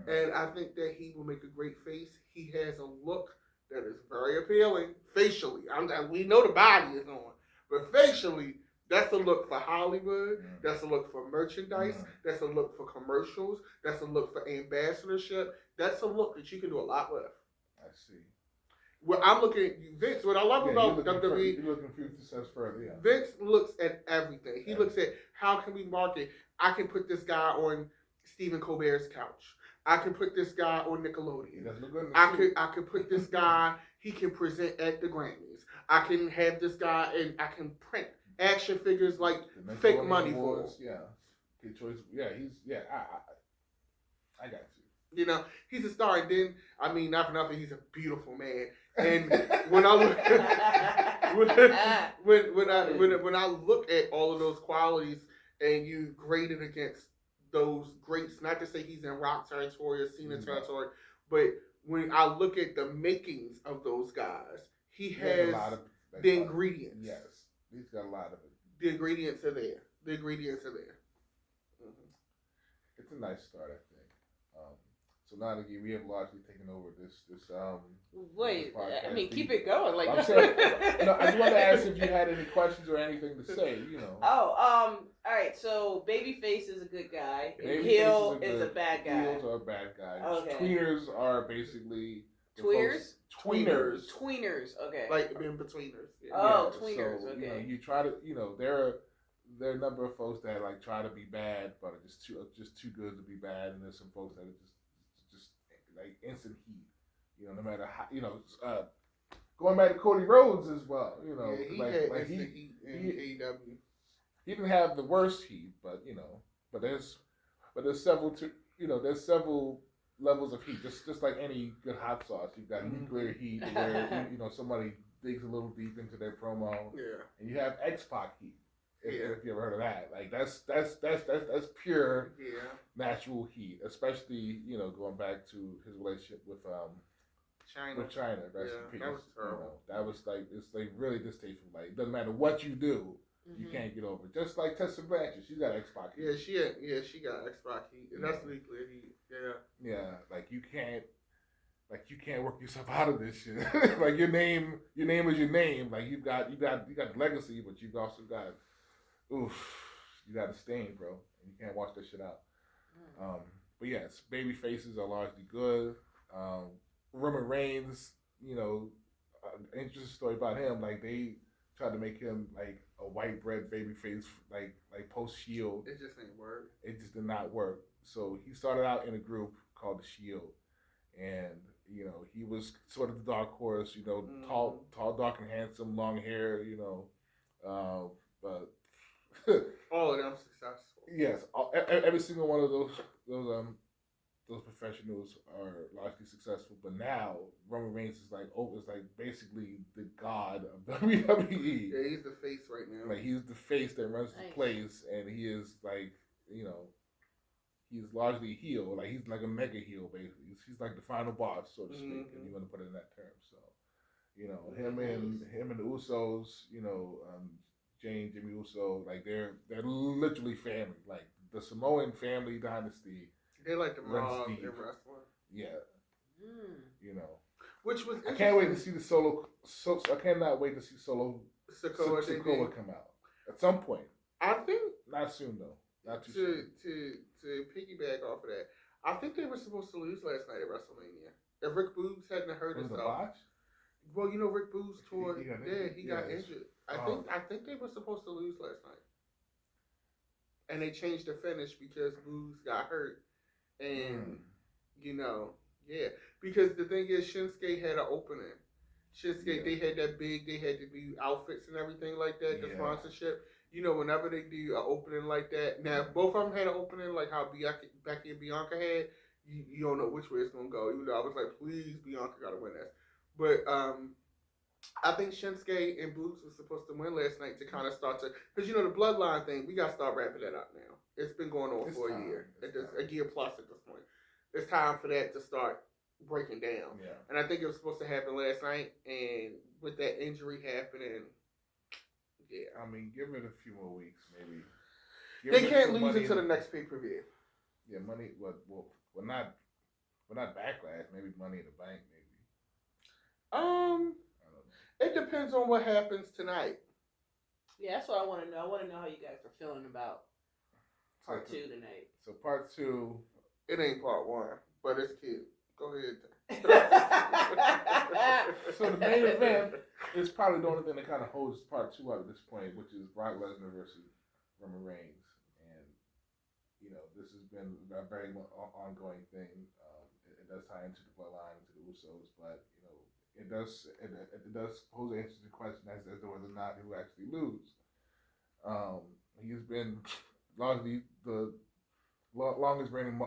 And I think that he will make a great face. He has a look that is very appealing facially. We know the body is on, but facially, that's a look for Hollywood. That's a look for merchandise. That's a look for commercials. That's a look for ambassadorship. That's a look that you can do a lot with. I see. Well, I'm looking at Vince. What I love about WWE, you're looking a few steps further. Yeah. Vince looks at everything. He looks at how can we market. I can put this guy on Stephen Colbert's couch. I can put this guy on Nickelodeon. I could put this guy. He can present at the Grammys. I can have this guy, and I can print action figures like fake money for him. Yeah. Good choice. Yeah, I got you. You know, he's a star, and then not for nothing, he's a beautiful man. And when I look, when I look at all of those qualities, and you grade it against those greats, not to say he's in rock territory or Cena territory, but when I look at the makings of those guys, he has a lot of the ingredients. Yes, he's got a lot of it. The ingredients are there. Mm-hmm. It's a nice start, I think. So Nnadagi, we have largely taken over this. Wait, keep it going. Like I'm saying, I just wanted to ask if you had any questions or anything to say. All right. So Babyface is a good guy. Heel is a bad guy. Heels are bad guys. Okay. Tweeners are basically Tweeners. Okay. Like in betweeners. Yeah. Oh, tweeners. So, okay. You try to. There are a number of folks that like try to be bad, but are just too good to be bad, and there's some folks that are just like instant heat. No matter how. Going back to Cody Rhodes as well. He had instant heat in AEW. He didn't have the worst heat, but there's several there's several levels of heat. Just like any good hot sauce, you've got nuclear heat where somebody digs a little deep into their promo. Yeah. And you have X-Pac heat. If you ever heard of that, like that's pure natural heat, especially going back to his relationship with China. With China, rest in peace. That was terrible. That was like it's like really distasteful. Like it doesn't matter what you do, you can't get over it. Just like Tessa Blanchard, she's got X-Pac heat. She got X-Pac heat, and that's nuclear heat. Yeah, like you can't work yourself out of this shit. Like your name is your name. Like you got legacy, but you've also got. You got a stain, bro. And you can't wash that shit out. But yes, baby faces are largely good. Roman Reigns, interesting story about him. Like they tried to make him like a white bread baby face, like post Shield. It just ain't work. It just did not work. So he started out in a group called the Shield, and he was sort of the dark horse. Tall, dark and handsome, long hair. But all of them successful. Yes, every single one of those professionals are largely successful. But now Roman Reigns is like basically the god of WWE. Yeah, he's the face right now. Like he's the face that runs the place, and he is like he's largely a heel. Like he's like a mega heel basically. He's like the final boss, so to speak, if you want to put it in that term. So him and the Usos, Jimmy Uso, like they're literally family. Like the Samoan family dynasty. They're like the mob in wrestling. Yeah. Which was I can't wait to see the solo. I cannot wait to see Solo Sikoa come out at some point. I think not soon though. Not too soon. To piggyback off of that, I think they were supposed to lose last night at WrestleMania. If Rick Boogs hadn't hurt himself. Well, Rick Boogs tore. He got injured. I think they were supposed to lose last night, and they changed the finish because Boogs got hurt, and because the thing is, Shinsuke had an opening. They had that big. They had the new outfits and everything like that. The sponsorship. Whenever they do an opening like that, now if both of them had an opening like how Becky and Bianca had. You don't know which way it's gonna go. Even though I was like, please, Bianca gotta win this. But I think Shinsuke and Boogs was supposed to win last night to kind of start to, because the bloodline thing, we got to start wrapping that up now. It's been going on for a year. It's a year plus at this point. It's time for that to start breaking down. Yeah. And I think it was supposed to happen last night, and with that injury happening, I mean, give it a few more weeks, maybe. They can't lose until the next pay-per-view. Yeah, money. Well, not Backlash. Maybe Money in the Bank. Maybe. It depends on what happens tonight. Yeah, that's what I want to know. I want to know how you guys are feeling about part 2 tonight. So part 2, it ain't part 1, but it's cute. Go ahead. So the main event is probably the only thing that kind of holds part 2 out at this point, which is Brock Lesnar versus Roman Reigns. This has been a very ongoing thing. It does tie into the bloodline, into the Usos, but it does pose an interesting question as to whether or not he will actually lose. He has been largely the longest reigning,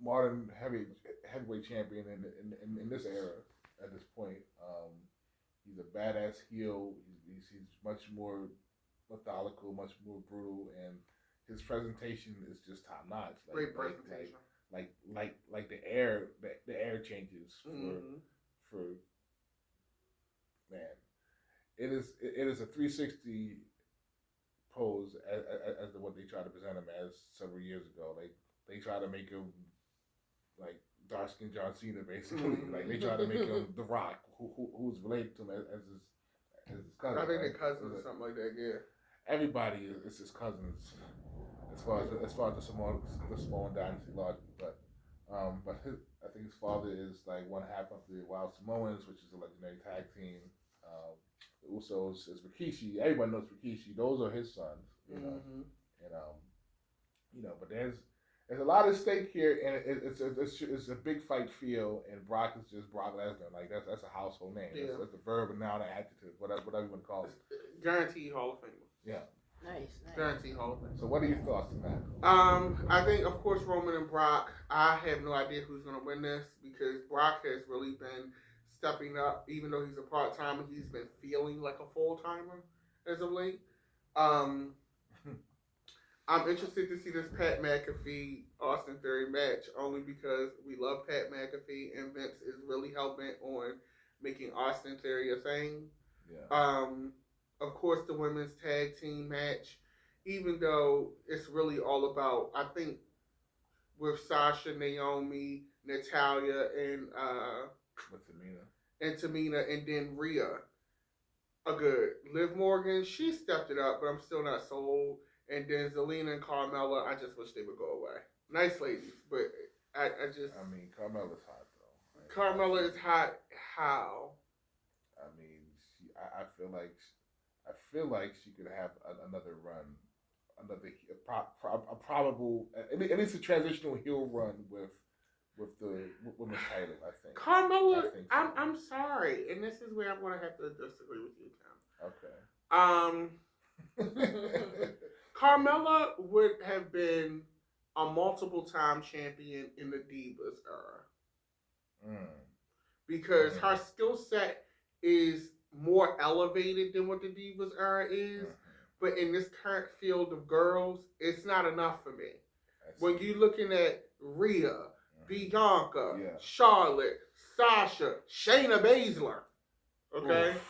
modern heavyweight champion in this era at this point. He's a badass heel. He's much more methodical, much more brutal, and his presentation is just top notch. Great presentation. Like the air changes for man. It is a 360 pose as to what they tried to present him as several years ago. Like they tried to make him like dark skinned John Cena, basically. Like they tried to make him The Rock, who's related to him as his cousin. I think they're cousins or something like that. Yeah. Everybody is his cousins as far as the Samoan dynasty logic, but I think his father is like one half of the Wild Samoans, which is a legendary tag team. The Usos is Rikishi. Everybody knows Rikishi. Those are his sons, and but there's a lot at stake here, and it's a big fight feel, and Brock is just Brock Lesnar. Like that's a household name. Yeah. That's a verb, and noun, an adjective, whatever you want to call it. Guaranteed Hall of Fame. Yeah. Nice. Guaranteed Hall of Fame. So what are your thoughts on that? I think, of course, Roman and Brock. I have no idea who's going to win this because Brock has really been stepping up. Even though he's a part-timer, he's been feeling like a full-timer as of late. I'm interested to see this Pat McAfee Austin Theory match only because we love Pat McAfee and Vince is really hell-bent on making Austin Theory a thing. Yeah. Of course, the women's tag team match, even though it's really all about, I think, with Sasha, Naomi, Natalya, and Tamina, and then Rhea, a good. Liv Morgan, she stepped it up, but I'm still not sold. And then Zelina and Carmella, I just wish they would go away. Nice ladies, but I just... I mean, Carmella's hot, though. Right? Carmella is hot. How? I mean, I feel like she could have another run, a probable, at least a transitional heel run with the women's title. I think Carmella. I'm sorry, and this is where I'm going to have to disagree with you, Tim. Okay. Carmella would have been a multiple-time champion in the Divas era because her skill set is more elevated than what the Divas era is, but in this current field of girls, it's not enough for me. When you're looking at Rhea, Bianca, Charlotte, Sasha, Shayna Baszler, okay? Oof.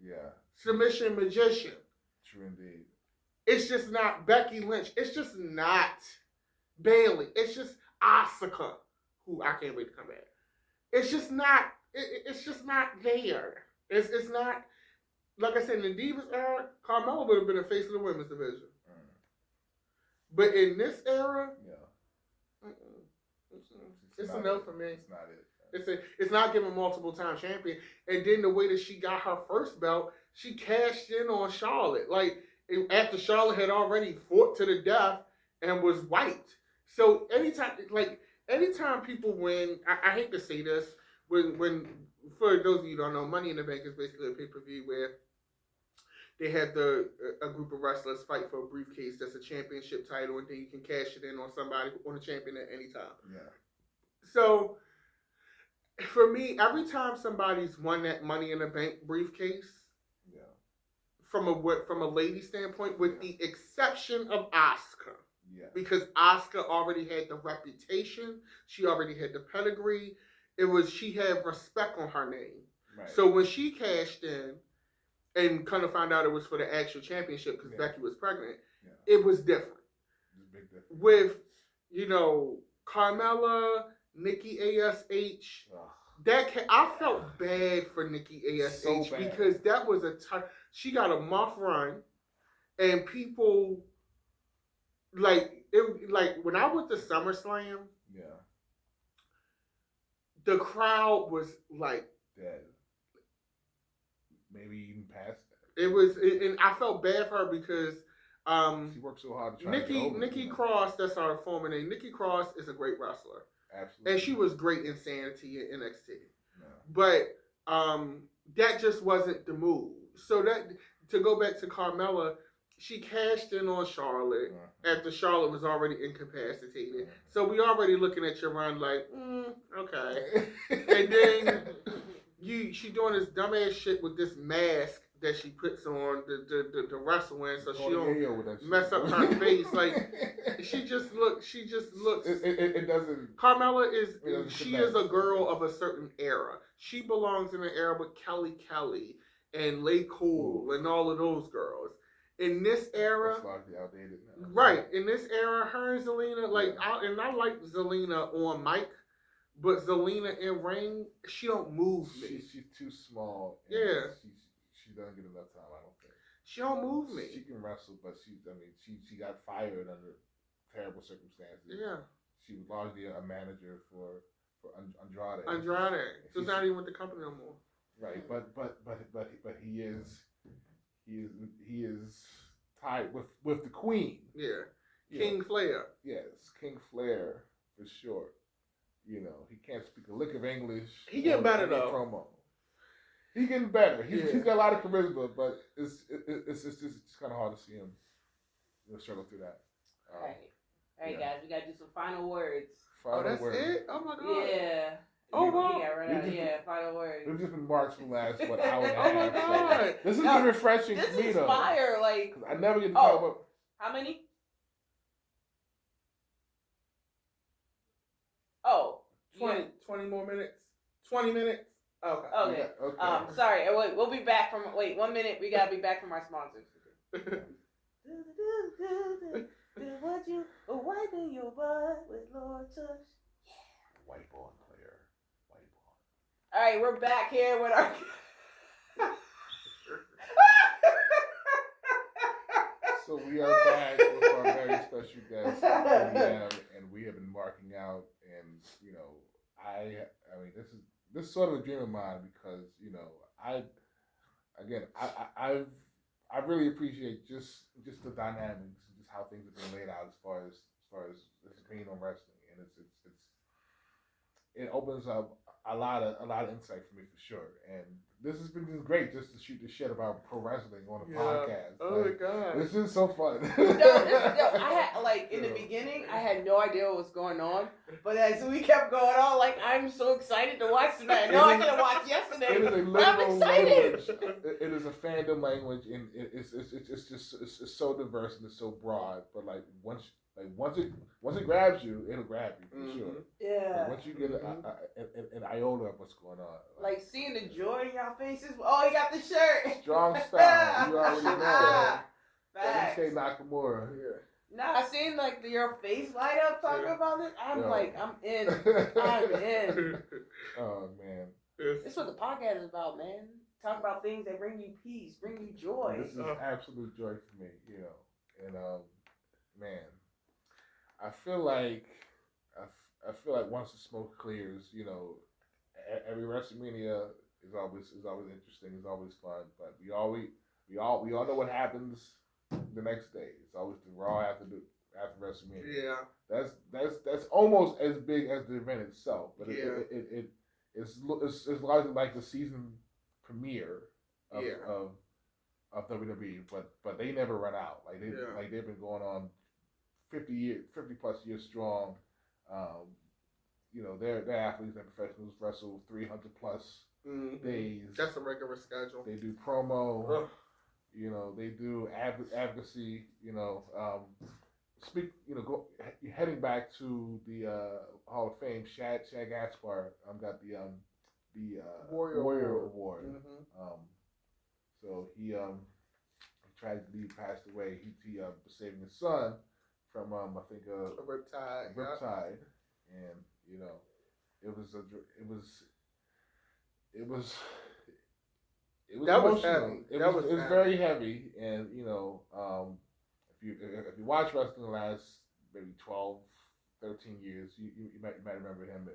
Yeah. Submission Magician. True indeed. It's just not Becky Lynch. It's just not Bayley. It's just Asuka, who I can't wait to come back. It's just not. It's just not there. It's not. Like I said, in the Divas era, Carmella would have been the face of the women's division. But in this era, it's a no for me. It's not it. It's not giving multiple time champion. And then the way that she got her first belt, she cashed in on Charlotte. Like after Charlotte had already fought to the death and was wiped. So anytime people win, I hate to say this, when for those of you who don't know, Money in the Bank is basically a pay-per-view where they have a group of wrestlers fight for a briefcase that's a championship title, and then you can cash it in on somebody, on a champion at any time. Yeah. So for me, every time somebody's won that Money in the Bank briefcase, from a lady standpoint, with the exception of Asuka, because Asuka already had the reputation, she already had the pedigree. She had respect on her name. Right. So when she cashed in and kind of found out it was for the actual championship because Becky was pregnant, it was different. Big difference. With, Carmella, Nikki ASH, I felt bad for Nikki ASH because that was she got a month run, and people like when I went to SummerSlam, the crowd was like dead. Maybe even past that. It was, and I felt bad for her because she worked so hard to try to get over Nikki Cross, that's our former name. Nikki Cross is a great wrestler. Absolutely. And she was great in Sanity in NXT. No. But that just wasn't the move. So that, to go back to Carmella, she cashed in on Charlotte after Charlotte was already incapacitated. So we already looking at your run like, okay. And then she doing this dumbass shit with this mask that she puts on the wrestle in, so she don't mess up her face. Like she just looks. It doesn't. Carmella is a girl of a certain era. She belongs in an era with Kelly and Lay Cool and all of those girls. In this era, it's largely outdated now. Right. In this era, her and Zelina, I like Zelina on mic, but Zelina in ring, she don't move me. She's too small. Yeah. She doesn't get enough time, I don't think. She don't move me. She can wrestle, but she got fired under terrible circumstances. Yeah. She was largely a manager for Andrade. She's not even with the company no more. Right, but he is tied with the Queen. Yeah. King Flair. Yes, King Flair for sure. You know, he can't speak a lick of English. He getting better though. Promo. He getting better. He's got a lot of charisma, but it's just kind of hard to see him struggle through that. All right, guys, we gotta do some final words. That's it? Oh my God. Yeah. Oh, wow. Final words. We've just been marched for the last, hour and a half. Oh, my God. So this has been refreshing to me, though. This is fire, like... I never get to talk about... How many? Oh. 20 more minutes? 20 minutes? Okay. Okay. Yeah, okay. Sorry. Wait, we'll be back from... Wait, 1 minute. We gotta be back from our sponsors. Do what you... Wiping your butt with Lord Touch. Wipe on, player. Wipe on. All right, we're back here with our... So we are back with our very special guest, DDM, and we have been marking out. And you know, I mean, this is sort of a dream of mine because you know, I really appreciate just the dynamics, just how things have been laid out as far as this opinion on wrestling, and it opens up a lot of insight for me for sure. And this has been just great just to shoot the shit about pro wrestling on a podcast. Oh my God. This is so fun. I had in the beginning I had no idea what was going on. But as we kept going on, like I'm so excited to watch tonight. I know I could have watched yesterday. But I'm excited. It is a fandom language and it's so diverse and it's so broad. But once it grabs you, it'll grab you for sure. Yeah. But once you get an iota of what's going on, like seeing the joy in y'all faces. Oh, he got the shirt. Strong style. You already know. Facts. Nakamura. Yeah. Nah, seeing like your face light up talking about it, I'm I'm in. I'm in. Oh man. This is what the podcast is about, man. Talk about things that bring you peace, bring you joy. This is absolute joy for me, you know. And man. I feel like once the smoke clears, you know, every WrestleMania is always interesting, is always fun. But we all know what happens the next day. It's always the Raw after WrestleMania. Yeah, that's almost as big as the event itself. But it's largely like the season premiere of WWE. But they never run out. Like they've been going on 50 plus years strong. You know, their athletes and professionals wrestle 300 plus days. That's a regular schedule. They do promo. You know, they do advocacy. You know, heading back to the Hall of Fame. Shad Gaspar got the Warrior Award. So he tragically passed away. He was saving his son from I think a riptide, and you know, it was that was heavy. It was very heavy, and you know, if you watch wrestling the last maybe 12, 13 years, you might remember him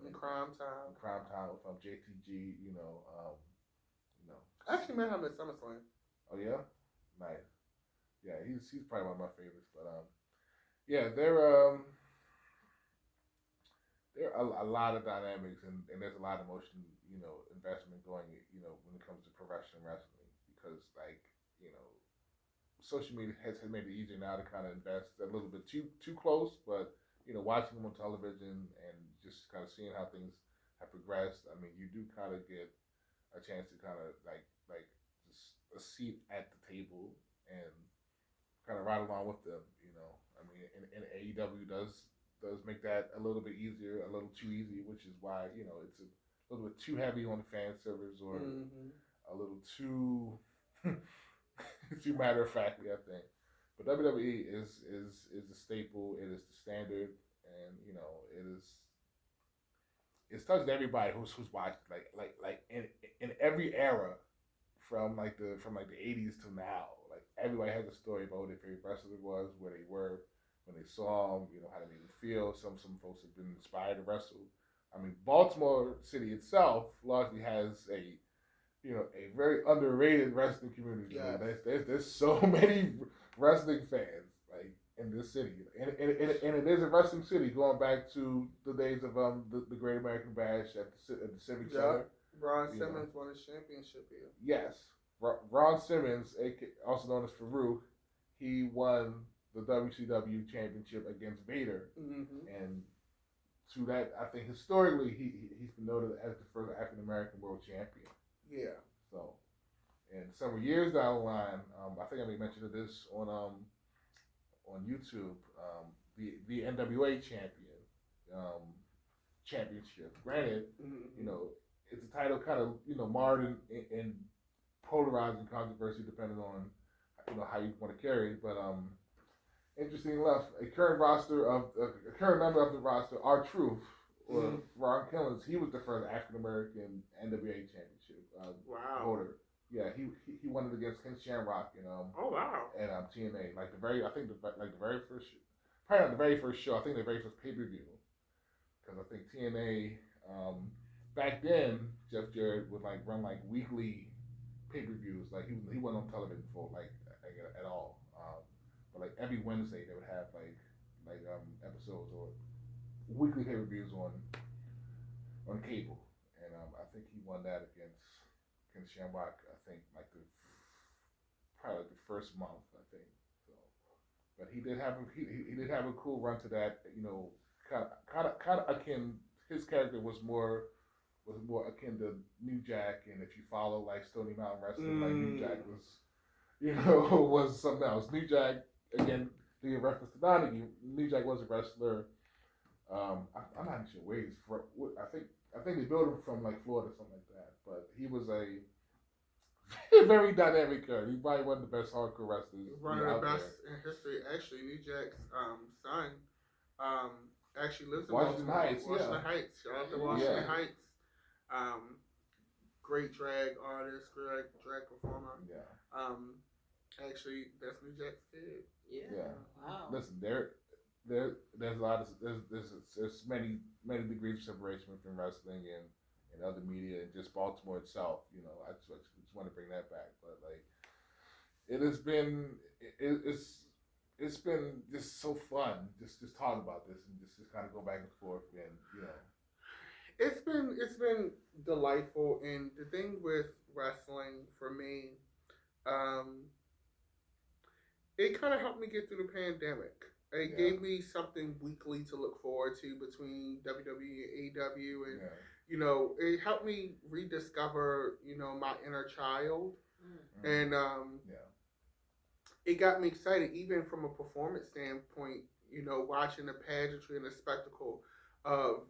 in Crime Time. From JTG, you know. I actually met him at SummerSlam. Oh yeah, nice. Yeah, he's probably one of my favorites, but yeah, there are a lot of dynamics and there's a lot of emotion, you know, investment going, you know, when it comes to professional wrestling because like, you know, social media has made it easier now to kind of invest a little bit too close, but watching them on television and just kind of seeing how things have progressed. I mean, you do kind of get a chance to kind of like just a seat at the table and kind of ride along with them. I mean, and AEW does make that a little bit easier, a little too easy, which is why it's a little bit too heavy on the fan service or a little too too matter of factly, I think. But WWE is a staple. It is the standard, and it's touched everybody who's watched like in every era from the 80s to now. Like everybody has a story about what their favorite wrestler was, where they were when they saw them, how they made them feel. Some folks have been inspired to wrestle. I mean, Baltimore City itself largely has a very underrated wrestling community. Yes. There's so many wrestling fans like in this city, and it is a wrestling city going back to the days of the Great American Bash at the Civic Center. Ron Simmons won his championship here. Yes, Ron Simmons, also known as Farouk, he won the WCW championship against Vader, and to that, I think historically he's been noted as the first African American world champion. Yeah. So, and several years down the line, I think I may mention this on YouTube. The NWA championship. Granted, it's a title kind of marred in polarizing controversy depending on how you want to carry it. But interesting enough, a current member of the roster, R-Truth, or Ron Killings, he was the first African American NWA championship holder. Yeah, he won it against Ken Shamrock and TNA, like the very first, probably not the very first show. I think the very first pay-per-view, because I think TNA back then Jeff Jarrett would run weekly pay-per-views. Like he wasn't on television before at all. But every Wednesday they would have episodes or weekly pay-per-views on cable, and I think he won that against Ken Shamrock. I think probably the first month. I think so, but he did have a cool run to that. Kind of akin. His character was more akin to New Jack, and if you follow Stony Mountain Wrestling, New Jack was was something else. New Jack, again, being reference to Nnadagi, New Jack was a wrestler. I'm not sure where he's from. I think they built him from Florida or something like that. But he was a very dynamic character. He probably one of the best hardcore wrestlers. One of the best in history. Actually, New Jack's son actually lives in Washington Heights. Washington Heights. Shout out to Washington Heights. Great drag artist, great drag performer. Yeah. Actually, that's New Jack's kid. Yeah. Wow. Listen, there's a lot of there's many degrees of separation between wrestling and other media and just Baltimore itself. I just want to bring that back, but it has been it's been just so fun just talk about this and just kind of go back and forth and it's been delightful. And the thing with wrestling for me, it kind of helped me get through the pandemic. It gave me something weekly to look forward to between WWE and AEW, and it helped me rediscover my inner child, and it got me excited even from a performance standpoint. Watching the pageantry and the spectacle of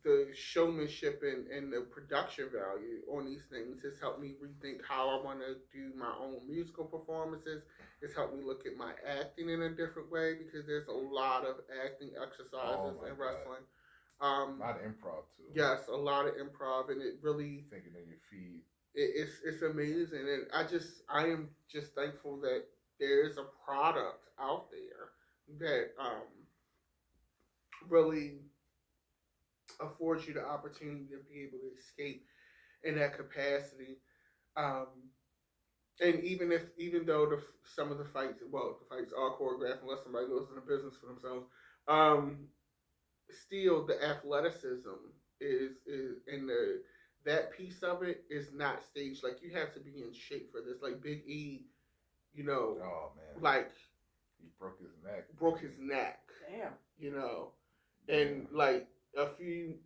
the showmanship and the production value on these things has helped me rethink how I want to do my own musical performances. It's helped me look at my acting in a different way because there's a lot of acting exercises in wrestling. A lot of improv too. Yes, a lot of improv, and it really thinking on your feet. It's amazing, and I am just thankful that there is a product out there that really affords you the opportunity to be able to escape in that capacity. And even though some of the fights are choreographed unless somebody goes into business for themselves, still the athleticism is in that piece of it is not staged. You have to be in shape for this. Big E, You know, oh man, like he broke his neck. Damn. You know, and like a few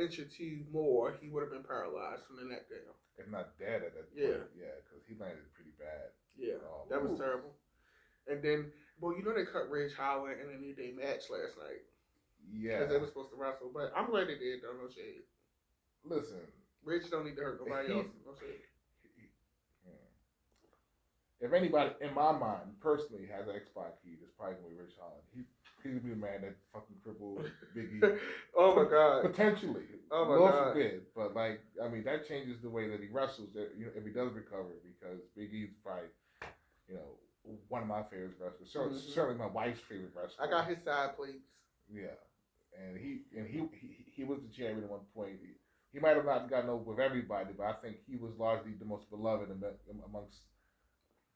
inch or two more, he would have been paralyzed from the neck down. If not dead at that point. Yeah, because he landed pretty bad. Yeah, that was terrible. And then, well, you know they cut Ridge Holland in a New Day match last night. Yeah, because they were supposed to wrestle, but I'm glad they did. Though, no shade. Listen, Ridge don't need to hurt nobody else. No shade. If anybody, in my mind, personally, has an X-Pac heat, it's probably going to be Ridge Holland. He's going to be the man that fucking crippled Big E. Oh, my God. Potentially. Oh, my Lord God. forbid. But, like, I mean, that changes the way that he wrestles, that, you know, if he does recover, because Big E's probably, you know, one of my favorite wrestlers. Certainly my wife's favorite wrestler. I got his side plates. Yeah. And he was the champion at one point. He might have not gotten over with everybody, but I think he was largely the most beloved amongst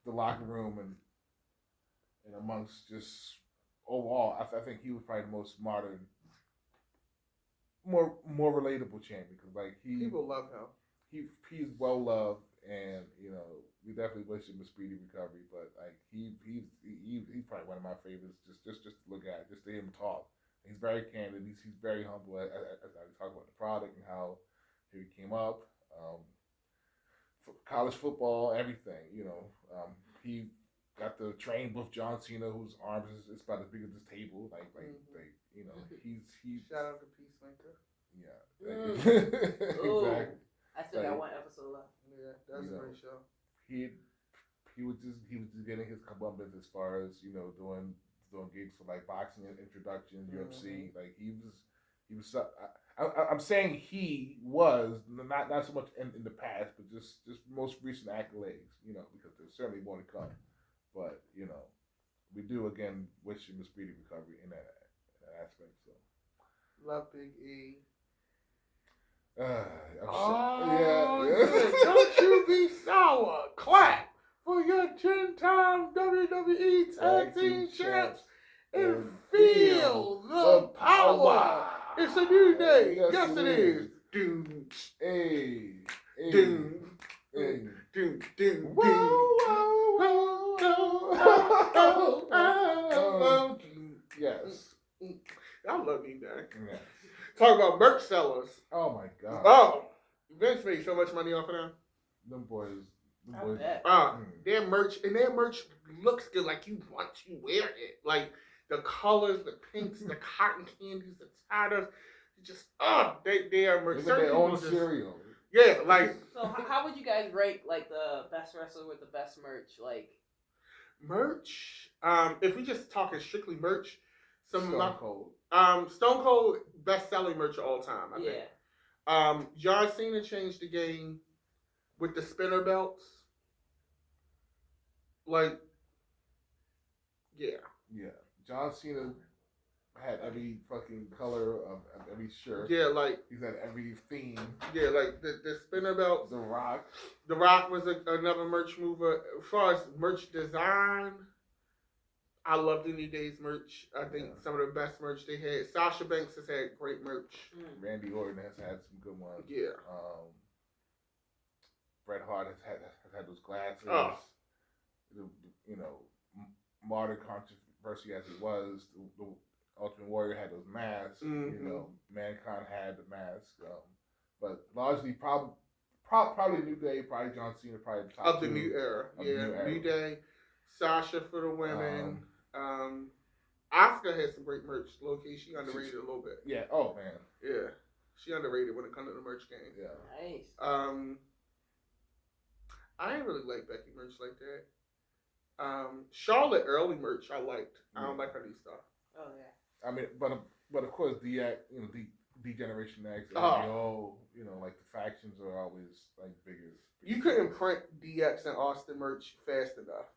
the locker room and amongst just overall. I think he was probably the most modern, more relatable champion, because like people love him. He's well loved, and you know we definitely wish him a speedy recovery. But like he's probably one of my favorites. Just to look at, just to hear him talk. He's very candid. He's very humble as I talk about the product and how he came up. College football, everything, you know. He got to train with John Cena, whose arms is about as big as this table. Like you know, he's shout out to Peacemaker. Yeah, exactly. I still got one episode left. Yeah, that's a great show. He was just getting his comeuppance as far as, you know, doing gigs for like boxing introductions, UFC. Like he was. I'm saying he was not so much in the past, but just most recent accolades, you know, because there's certainly more to come. But you know, we do again wish him a speedy recovery in that aspect. So, love Big E. Yeah. Don't you be sour. Clap for your 10-time WWE Tag Team Champs and feel the power. It's a new day. Yes, it is. Doom. Hey. Doom. Doom. Doom. Doom. Yes. I love you, Dad. Yeah. Talk about merch sellers. Oh my God. Oh, Vince made so much money off of them. Them boys. Their merch looks good. Like you want to wear it. Like the colors, the pinks, the cotton candies, the titles. Just they are merch. They own cereal. Yeah, like. So how would you guys rate like the best wrestler with the best merch? Like merch. If we just talking strictly merch, Stone Cold. Stone Cold best selling merch of all time. I think. John Cena changed the game with the spinner belts. Like, yeah. John Cena had every fucking color of every shirt. Yeah, like he's had every theme. Yeah, like the spinner belts. The Rock. The Rock was another merch mover. As far as merch design, I love the New Day's merch. I think some of the best merch they had. Sasha Banks has had great merch. Randy Orton has had some good ones. Yeah. Bret Hart has had those glasses. You know, modern controversy as it was, the Ultimate Warrior had those masks. You know, Mankind had the mask. But largely, probably New Day, probably John Cena, probably the top of the new era. New Day, Sasha for the women. Asuka has some great merch. Low key, she underrated a little bit. Yeah. Oh man. Yeah, she underrated when it comes to the merch game. Yeah. Nice. I ain't really like Becky merch like that. Charlotte early merch I liked. I don't like her new stuff. Oh yeah. I mean, but of course the D-Generation X. You know, like the factions are always like bigger. You couldn't print DX and Austin merch fast enough.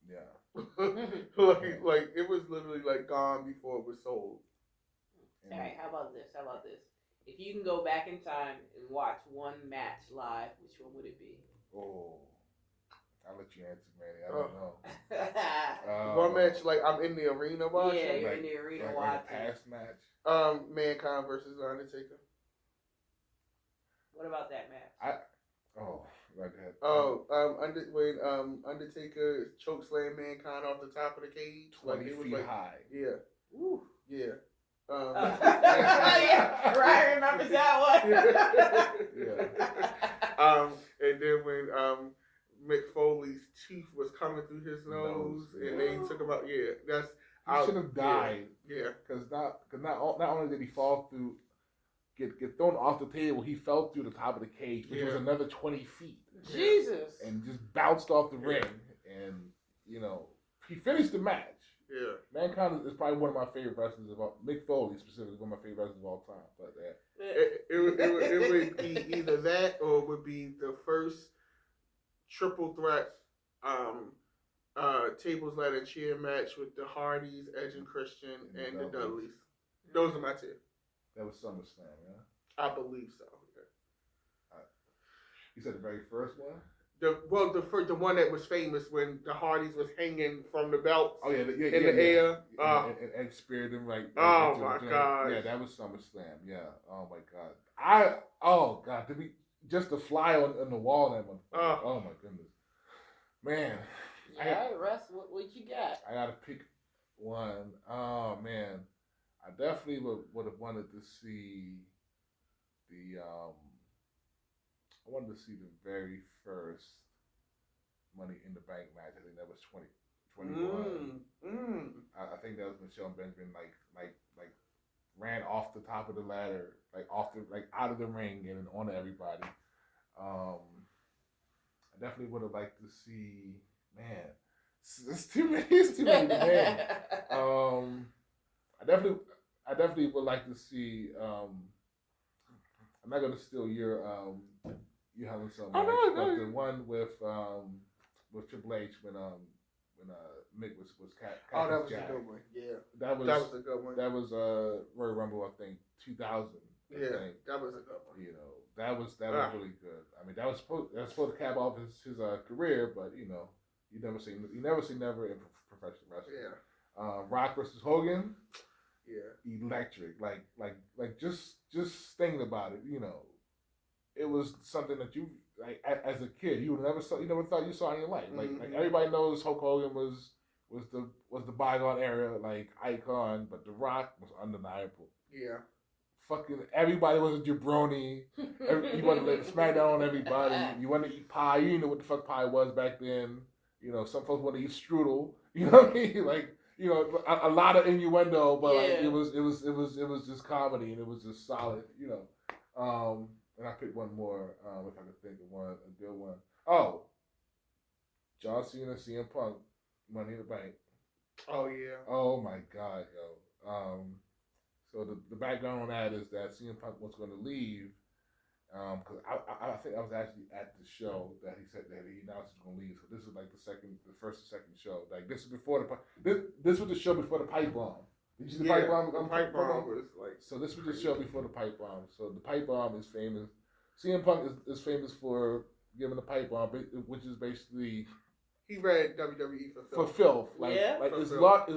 Yeah. like it was literally like gone before it was sold. All right, how about this? If you can go back in time and watch one match live, which one would it be? Oh, I'll let you answer, Manny. I don't know. One match, like I'm in the arena watching. Yeah, you're in the arena watching. Like a past match. Mankind versus The Undertaker. What about that match? Right ahead. When Undertaker chokeslammed Mankind off the top of the cage, 20 feet high. Yeah. Woo. Yeah. Yeah, Ryan remembers that one. Yeah. And then when Mick Foley's teeth was coming through his nose, and they took him out. Yeah, that's. He should have died. Yeah. Because not only did he fall through, get thrown off the table, he fell through the top of the cage, which was another 20 feet. Jesus. And just bounced off the ring, and he finished the match. Yeah. Mankind is probably one of my favorite wrestlers of all. Mick Foley specifically is one of my favorite wrestlers of all time. But it would be either that or it would be the first triple threat tables, ladder, chair match with the Hardys, Edge and Christian, and the Dudleys. Those are my two. That was SummerSlam, yeah? I believe so. Yeah. You said the very first one? The one that was famous when the Hardys was hanging from the belts. Oh yeah, in the air. And Edge speared him right. Oh my God! Yeah, that was SummerSlam. Yeah. Oh my God. To be just to fly on the wall that one. Oh my goodness, man. Yeah, Russ, what you got? I gotta pick one. Oh man, I definitely would have wanted to see the I wanted to see the very first Money in the Bank match. I think that was 2021. I think that was Michelle Benjamin like ran off the top of the ladder, out of the ring and onto everybody. I definitely would have liked to see, man. It's too many. It's too many, man. I definitely would like to see. I'm not gonna steal your you having some match, but the one with Triple H when Mick was that was a good one. Yeah, that was a good one. That was Royal Rumble, I think 2000. Yeah, that was a good one. That was really good. I mean, that was supposed to cap off his career, but you never say never in professional wrestling. Yeah. Rock versus Hogan. Yeah. Electric. Like just thinking about it, it was something that you as a kid you never thought you saw in your life. Like everybody knows Hulk Hogan was the bygone era icon, but The Rock was undeniable. Yeah. Fucking everybody was a jabroni. You wanted to let SmackDown on everybody. You wanted to eat pie. You didn't know what the fuck pie was back then. Some folks wanted to eat strudel. You know what I mean? A lot of innuendo, but it was just comedy and it was just solid. And I picked one more if I could think of one, a good one. Oh, John Cena, CM Punk, Money in the Bank. Oh yeah. Oh my God, yo. So the background on that is that CM Punk was going to leave because I think I was actually at the show that he said that he announced he was going to leave. So this is like the first or second show. Like this is before this was the show before the pipe bomb. Did you see the pipe bomb? The pipe bomb was like. So this was the show before the pipe bomb. So the pipe bomb is famous. CM Punk is famous for giving the pipe bomb, which is basically. He read WWE for filth. It's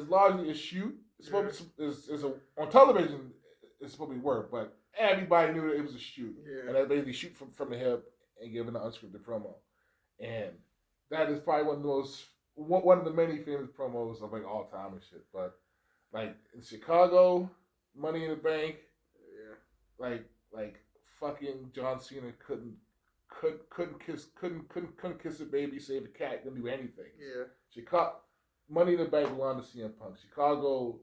largely a shoot. It's supposed to, on television, it's supposed to be work, but everybody knew that it was a shoot. Yeah. And that basically shoot from the hip and giving an unscripted promo. And that is probably one of the many famous promos of all time and shit. But in Chicago, Money in the Bank, fucking John Cena couldn't kiss a baby, save a cat, couldn't do anything. Yeah. Chicago, Money in the Bank belonged to CM Punk. Chicago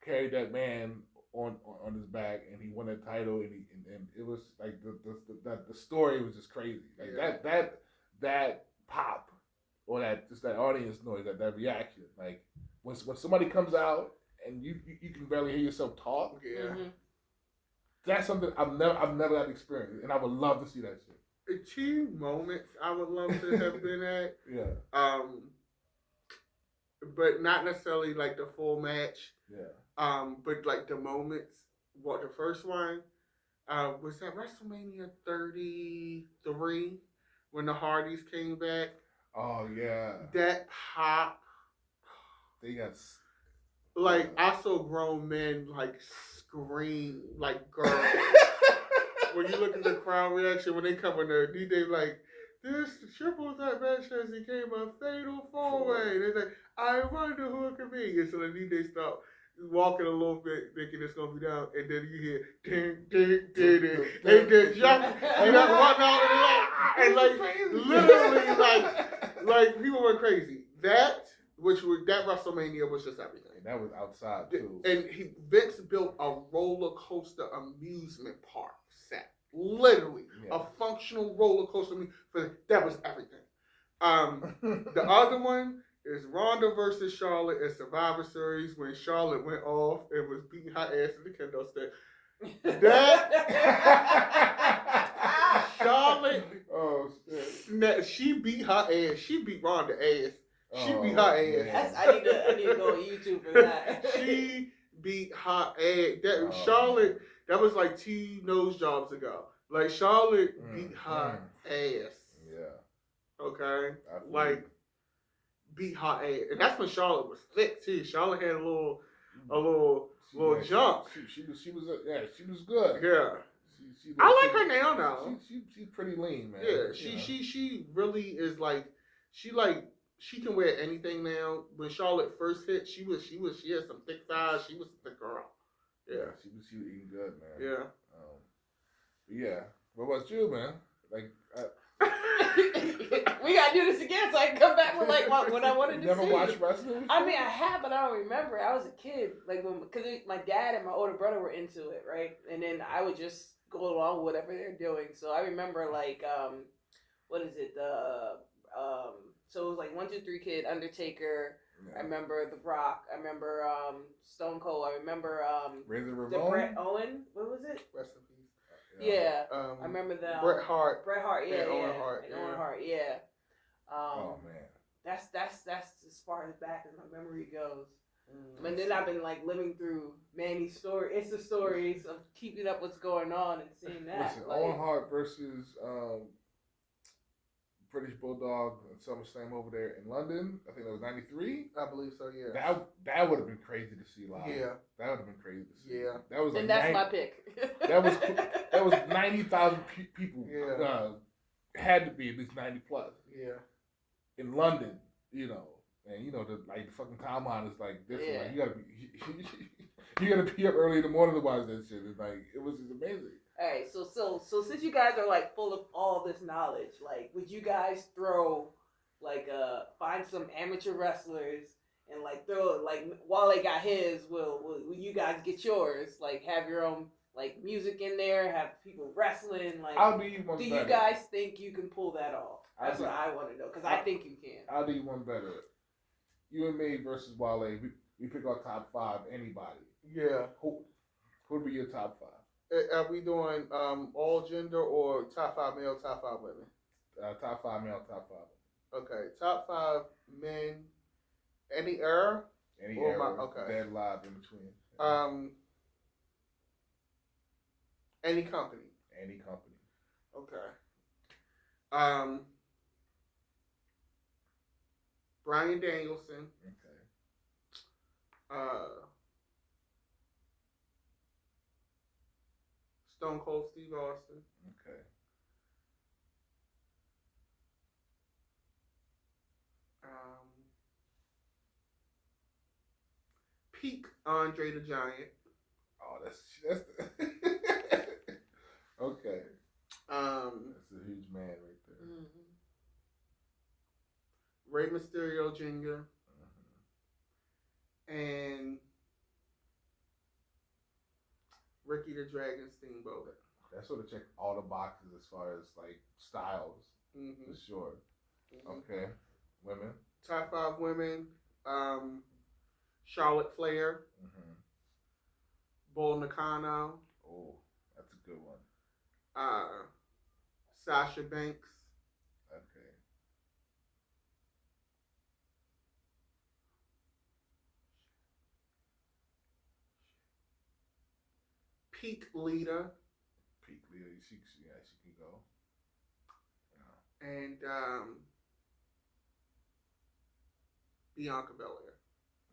carried that man on his back, and he won that title, and it was like the story was just crazy. That pop or that audience noise, that reaction. Like when somebody comes out and you can barely hear yourself talk. Yeah. Mm-hmm. That's something I've never had to experience, and I would love to see that shit. The two moments I would love to have been at. Yeah. But not necessarily like the full match. Yeah. But like the moments. What the first one was that WrestleMania 33 when the Hardys came back. Oh yeah. That pop. They got. I saw grown men scream like girls. When you look at the crowd reaction when they come in there, they this triple threat match has became a fatal four-way. They're like, I wonder who it could be. And so then they stop walking a little bit, thinking it's gonna be down, and then you hear ding, ding, ding, ding, and then jumping, and then walking out, and literally, like people went crazy. That WrestleMania was just everything. And that was outside too. And Vince built a roller coaster amusement park set. Literally, a functional roller coaster. That was everything. The other one is Ronda versus Charlotte at Survivor Series when Charlotte went off and was beating her ass in the kendo stick. Charlotte, she beat her ass. She beat Ronda ass. She beat her ass. I need to go on YouTube for that. She beat her ass. Charlotte, that was like 2 nose jobs ago. Like Charlotte beat her ass. Yeah. Okay. Like beat her ass, and that's when Charlotte was thick too. Charlotte had a little jump. She was good. Yeah. I like her now though. She's pretty lean, man. Yeah. She really is like she can wear anything now. When Charlotte first hit, she had some thick thighs. She was a thick girl. Yeah. She was eating good, man. Yeah. Yeah. What about you, man? Like. We gotta do this again so I can come back with like what I wanted to see. Never watched wrestling? I mean, I have, but I don't remember. I was a kid, like because my dad and my older brother were into it, right? And then I would just go along with whatever they're doing. So I remember like what is it? So it was like 1, 2, 3 Kid, Undertaker. Yeah. I remember The Rock. I remember Stone Cold. I remember Razor Ramon. The Bret Owen. What was it? Rest in peace. Yeah, I remember that. Bret Hart. Yeah, Owen Hart. Owen Hart, yeah. Oh man, that's as far as back as my memory goes. And then I've been like living through Manny's story. It's the stories of keeping up what's going on and seeing that. Listen, Owen Hart versus British Bulldog at SummerSlam over there in London. I think that was '93. I believe so. Yeah. That would have been crazy to see live. Yeah. That would have been crazy to see. Yeah. That was. And that's my pick. that was 90,000 people. Yeah. Had to be at least 90 plus. Yeah. In London, and the fucking timeline is like this. Yeah. Like, you gotta be up early in the morning to watch that shit. It's like it was just amazing. All right, so since you guys are like full of all this knowledge, like, would you guys find some amateur wrestlers and like throw Wale got his, will you guys get yours? Like, have your own like music in there, have people wrestling. Like, I'll do you one do better. You guys think you can pull that off? That's what I want to know because I think you can. I'll do you one better. You and me versus Wale. We pick our top 5. Anybody? Yeah. Who would be your top 5? Are we doing all gender or top 5 male, top 5 women? Top 5 male, top 5 women. Okay, top 5 men. Any era? Any era. Okay. Dead live in between. Any company. Any company. Okay. Bryan Danielson. Okay. Stone Cold Steve Austin. Okay. Peak Andre the Giant. Oh, that's okay. That's a huge man right there. Mm-hmm. Rey Mysterio Jr. And Ricky the Dragon Steamboat. That sort of check all the boxes as far as like styles, for sure. Okay, women. Top 5 women. Charlotte Flair. Bull Nakano. Oh, that's a good one. Sasha Banks. Okay. Peak Leader. Peak Leader. She can go. Yeah. And Bianca Belair.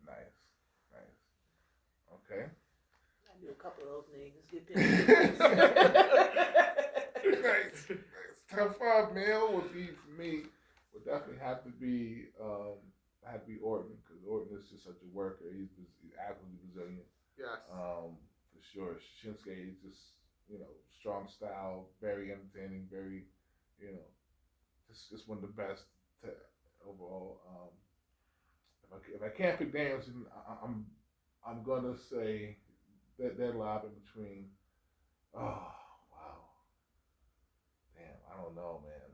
Nice. Okay. I knew a couple of those names. Good pick. Nice. top 5 male would be for me. Would definitely have to be Orton, because Orton is just such a worker. He's absolutely resilient. Yes. For sure. Shinsuke is just strong style, very entertaining, very just one of the best overall. If I can't pick Danielson, I'm gonna say that they're live in between. Oh wow, damn, I don't know, man.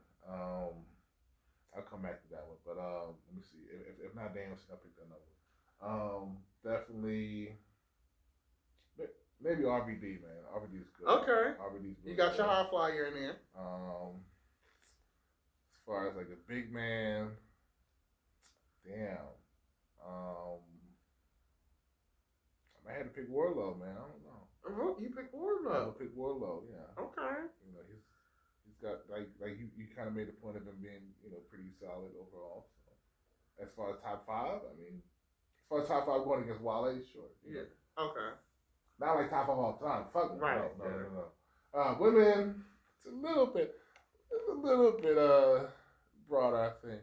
I'll come back to that one, but let me see. If not Danielson, I'll pick another one. Definitely. Maybe RVD, man. RVD is good. Okay. RVD's really you got good. your high flyer in there. As far as like a big man, damn. I might have to pick Warlow, man. I don't know. You pick Warlow. I would pick Warlow, yeah. Okay. He's got like you kind of made a point of him being pretty solid overall. So as far as top 5, I mean, as far as top 5 going against Wale, sure. Yeah. Okay. Not like top 5 all the time. Fuck right. No. Women, it's a little bit broader, I think.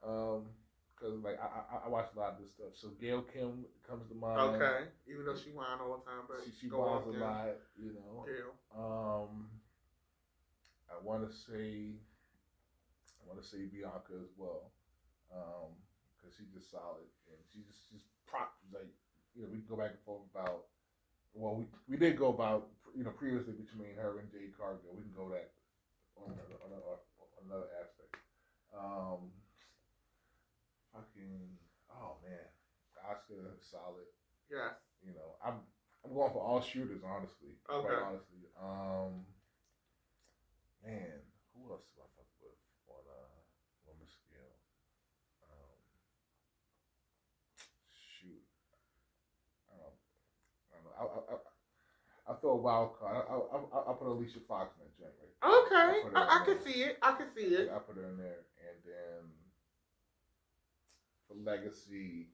Because like I watch a lot of this stuff. So Gail Kim comes to mind. Okay. Even though she whine all the time, but she whines a lot, Gail. I want to say Bianca as well. Because she's just solid and she's prop like we can go back and forth about. Well, we did go about previously between her and Jade Cargill. We can go that on another aspect. Oh man, Asuka solid. Yes. I'm going for all shooters, honestly. Okay. Quite honestly. Man, who else do I fuck with on women's scale? Shoot, I don't know. I'll throw a wild card. I'll put Alicia Fox in that joint right there. Okay, I can see it. I can see it. I'll put her in there, and then for legacy,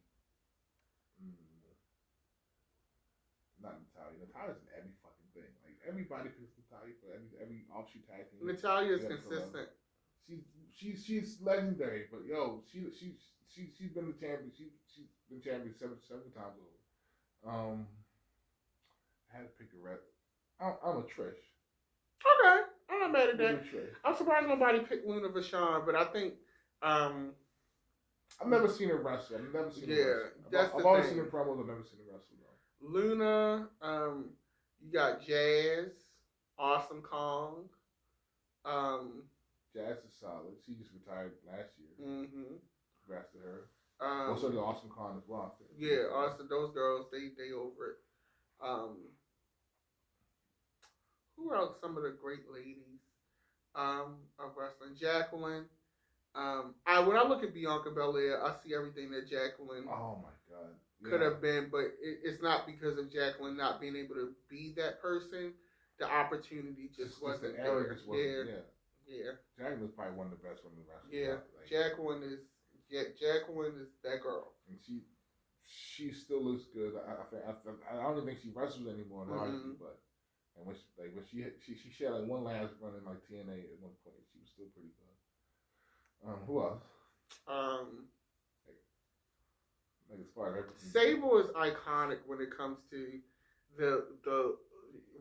not Natalia. Natalia's in every fucking thing. Like everybody picks Natalia for every offshoot tag team. Natalia is consistent. She's legendary, but she's been the champion. She's been champion several times over. I had to pick a rep. I'm a Trish. Okay, I'm not mad at that. I'm surprised nobody picked Luna Vachon, but I think I've never seen her wrestle. I've never seen her wrestle. I've always seen her promos. I've never seen her wrestle though. Luna, you got Jazz, Awesome Kong. Jazz is solid. She just retired last year. Mm-hmm. Congrats to her. Also the Awesome Kong as well. Yeah, also those girls, they over it. Who else? Some of the great ladies of wrestling. Jacqueline. When I look at Bianca Belair, I see everything that Jacqueline could have been, but it's not because of Jacqueline not being able to be that person. The opportunity just wasn't there. Yeah. Jacqueline is probably one of the best women wrestlers. Yeah, Jacqueline is that girl. And she still looks good. I don't even think she wrestles anymore, but when she had like one last run in like TNA at one point, she was still pretty good. Who else? Like as far as everything. Sable is iconic when it comes to the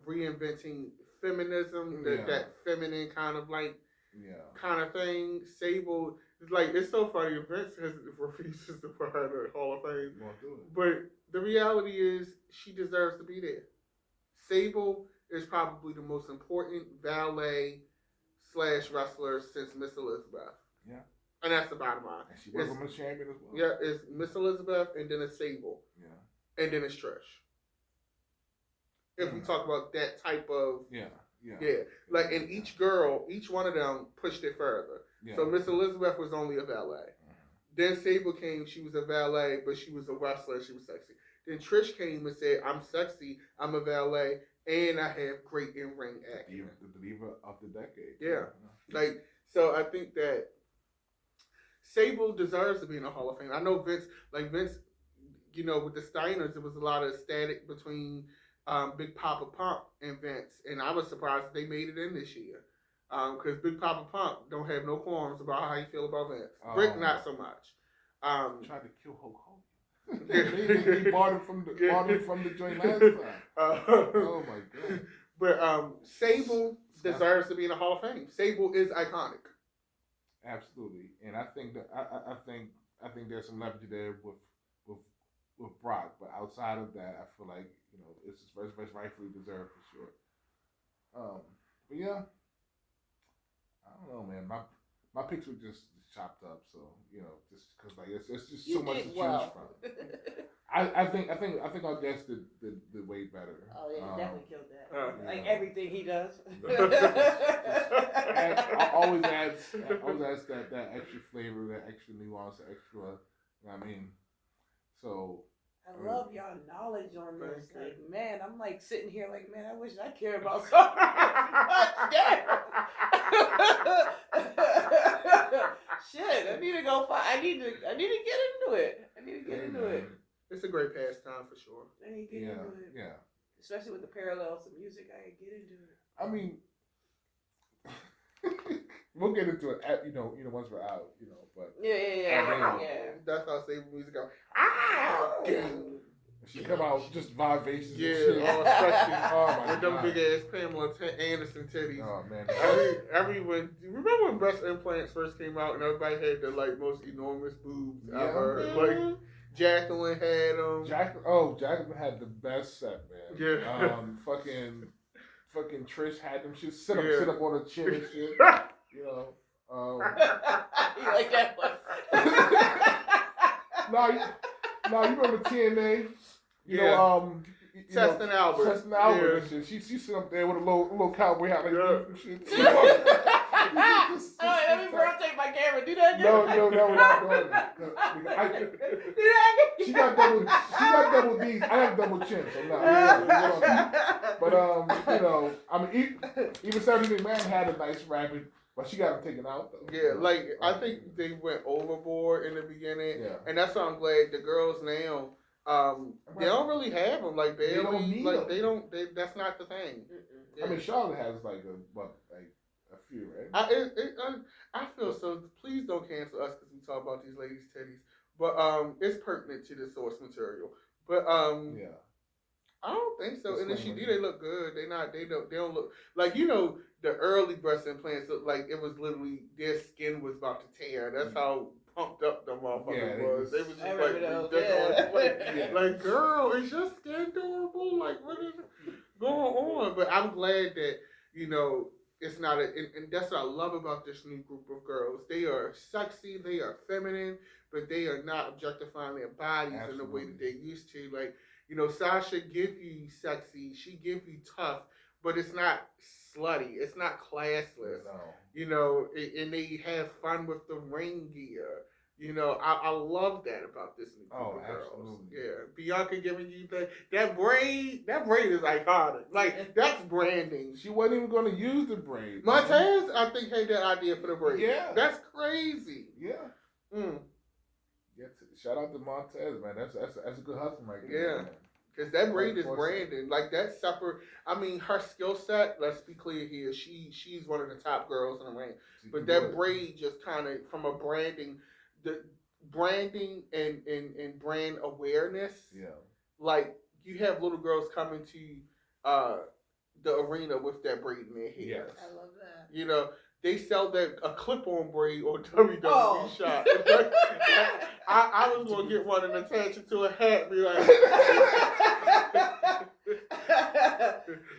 reinventing feminism, that feminine kind of kind of thing. Sable. It's so funny. Vince refuses to put her in the Hall of Fame. But the reality is, she deserves to be there. Sable is probably the most important valet / wrestler since Miss Elizabeth. Yeah. And that's the bottom line. And she was women's champion as well. Yeah, it's Miss Elizabeth, and then it's Sable. Yeah. And then it's Trish. If we talk about that type of... Yeah. And each one of them pushed it further. Yeah. So Miss Elizabeth was only a valet. Then Sable came, she was a valet, but she was a wrestler, she was sexy. Then Trish came and said, I'm sexy, I'm a valet, and I have great in-ring acting. The diva of the decade. Yeah. So I think that Sable deserves to be in the Hall of Fame. I know Vince, with the Steiners, there was a lot of static between Big Papa Pump and Vince, and I was surprised they made it in this year. Because Big Papa Pump don't have no qualms about how he feel about Vince. Rick, not so much. Tried to kill Hulk Hogan. He bought him from the joint last time. Oh my god! But Sable deserves to be in the Hall of Fame. Sable is iconic. Absolutely, and I think that I think there's some leverage there with Brock, but outside of that, I feel like it's rightfully deserved for sure. But yeah, I don't know, man. My picks were just chopped up, so just because like it's just so much to choose from. I think our guest did way better. Oh yeah, definitely killed that. Like everything he does. always adds that extra flavor, that extra nuance, that extra. I mean, so. I love y'all knowledge on this. Like, man, I'm like sitting here like, man, I wish I cared about something much. Damn. Shit, I need to go find. I need to get into it. It's a great pastime for sure. I need to get into it. Yeah. Especially with the parallels to music, I can get into it. I mean, we'll get into it at once we're out, but yeah. That's how Sable music go. She come out just vivacious. Yeah, all sexy. Oh my with them big ass Pamela Anderson titties. Oh man. Everyone remember when breast implants first came out and everybody had the most enormous boobs ever. Like Jacqueline had them. Jacqueline had the best set, man. Yeah. Fucking Trish had them. She sit up on her chin and shit. You like that one? No, you remember TNA? Testing Albert. Testing Albert and shit. She sit up there with a little cowboy hat like and shit. Let me rotate my camera. Do that again. No, we're not doing it. She got double D's. I have double chin, so no. But I mean, even Stephanie McMahon had a nice rapid. But she got him taken out, though. Yeah, I think they went overboard in the beginning. Yeah. And that's why I'm glad the girls now, they don't really have them. Like, barely. That's not the thing. Yeah. I mean, Charlotte has, a few, right? I feel so. Please don't cancel us because we talk about these ladies' titties. But it's pertinent to the source material. But, yeah. I don't think so. And if she do, they look good. They don't look like the early breast implants looked like it was literally their skin was about to tear. That's how pumped up the motherfucker was. They was just ridiculous. Like, girl, is your skin durable? Like, what is going on? But I'm glad that it's not and that's what I love about this new group of girls. They are sexy, they are feminine, but they are not objectifying their bodies in the way that they used to. Like, Sasha give you sexy, she give you tough, but it's not slutty, it's not classless. No. And they have fun with the ring gear. I love that about this new group of girls. Absolutely. Yeah, Bianca giving you that braid is iconic. Like, that's branding. She wasn't even going to use the braid. Montez, I think, had that idea for the braid. Yeah, that's crazy. Yeah. Shout out to Montez, man. That's a good hustle right there. Yeah. Because that braid is branding. Like, that's separate. I mean, her skill set, let's be clear here, she's one of the top girls in the ring. But that braid just kind of, from a branding, the branding and brand awareness. Yeah. Like, you have little girls coming to the arena with that braid in their hair. Yes. I love that. They sell that a clip-on braid on WWE shop. I was gonna get one and attach it to a hat. Be like,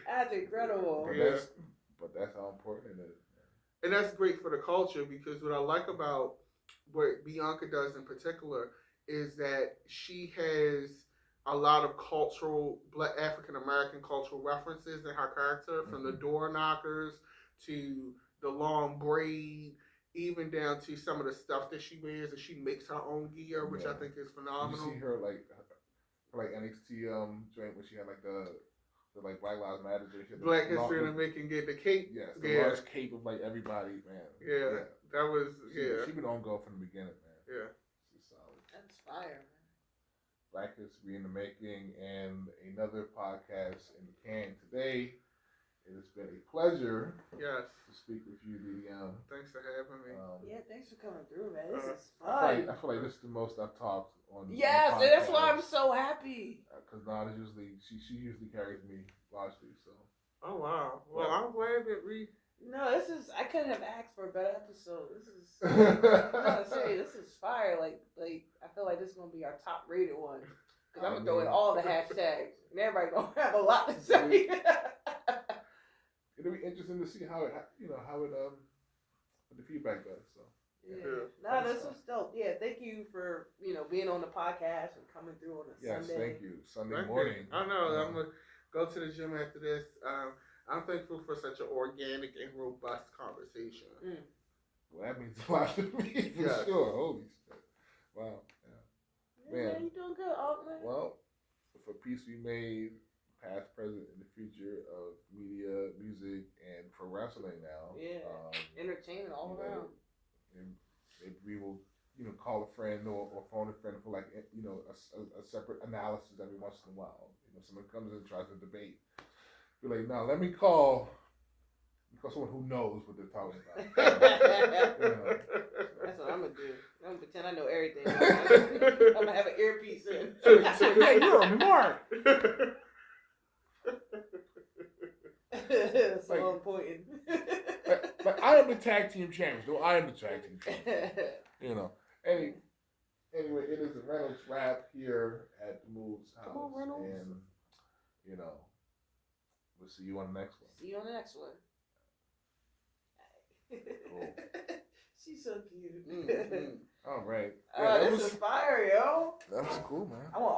that's incredible. But that's how important it is. And that's great for the culture because what I like about what Bianca does in particular is that she has a lot of cultural, Black African American cultural references in her character, from the door knockers to the long braid, even down to some of the stuff that she wears, and she makes her own gear, which I think is phenomenal. You see her like NXT joint when she had the Black Lives Matter. Black History in the Making, get the cape. Yes, the large cape of everybody, man. Yeah, that was She been on go from the beginning, man. Yeah, she's solid. That's fire, man. Black History in the Making, and another podcast in the can today. it has been a pleasure. Yes. To speak with you, DDM. Thanks for having me. Thanks for coming through, man. This is fun. I feel like this is the most I've talked on. Yes, on and that's why I'm so happy. Because Nnadagi usually she usually carries me largely. So. Oh wow. Well, I'm glad that we. No, I couldn't have asked for a better episode. This is. I'm serious. This is fire. Like I feel like this is gonna be our top rated one. Because I'm gonna throw in all the hashtags, and everybody gonna have a lot to say. It'll be interesting to see how it what the feedback does. So. Yeah. No, this was dope. Yeah, thank you for being on the podcast and coming through on a Sunday. Yes, thank you. Sunday morning. I know. I'm gonna go to the gym after this. I'm thankful for such an organic and robust conversation. Well, that means a lot to me for sure. Holy shit! Wow. Man, you doing good, Altman. Well, for peace we made, past, present, and the future of media, music, and pro wrestling now. Yeah. Entertainment all around. And maybe we will, call a friend or phone a friend for a separate analysis every once in a while. Someone comes in and tries to debate. Be like, no, let me call someone who knows what they're talking about. That's what I'm gonna do. I'm gonna pretend I know everything. I'm gonna have an earpiece in. Hey, you're a mark. So I'm pointing. Like I am the tag team champion. No, I am the tag team champion. Anyway, it is a Reynolds wrap here at the Moves House. Come on, Reynolds. And we'll see you on the next one. See you on the next one. Cool. She's so cute. All right. This is fire, yo. That was cool, man. I want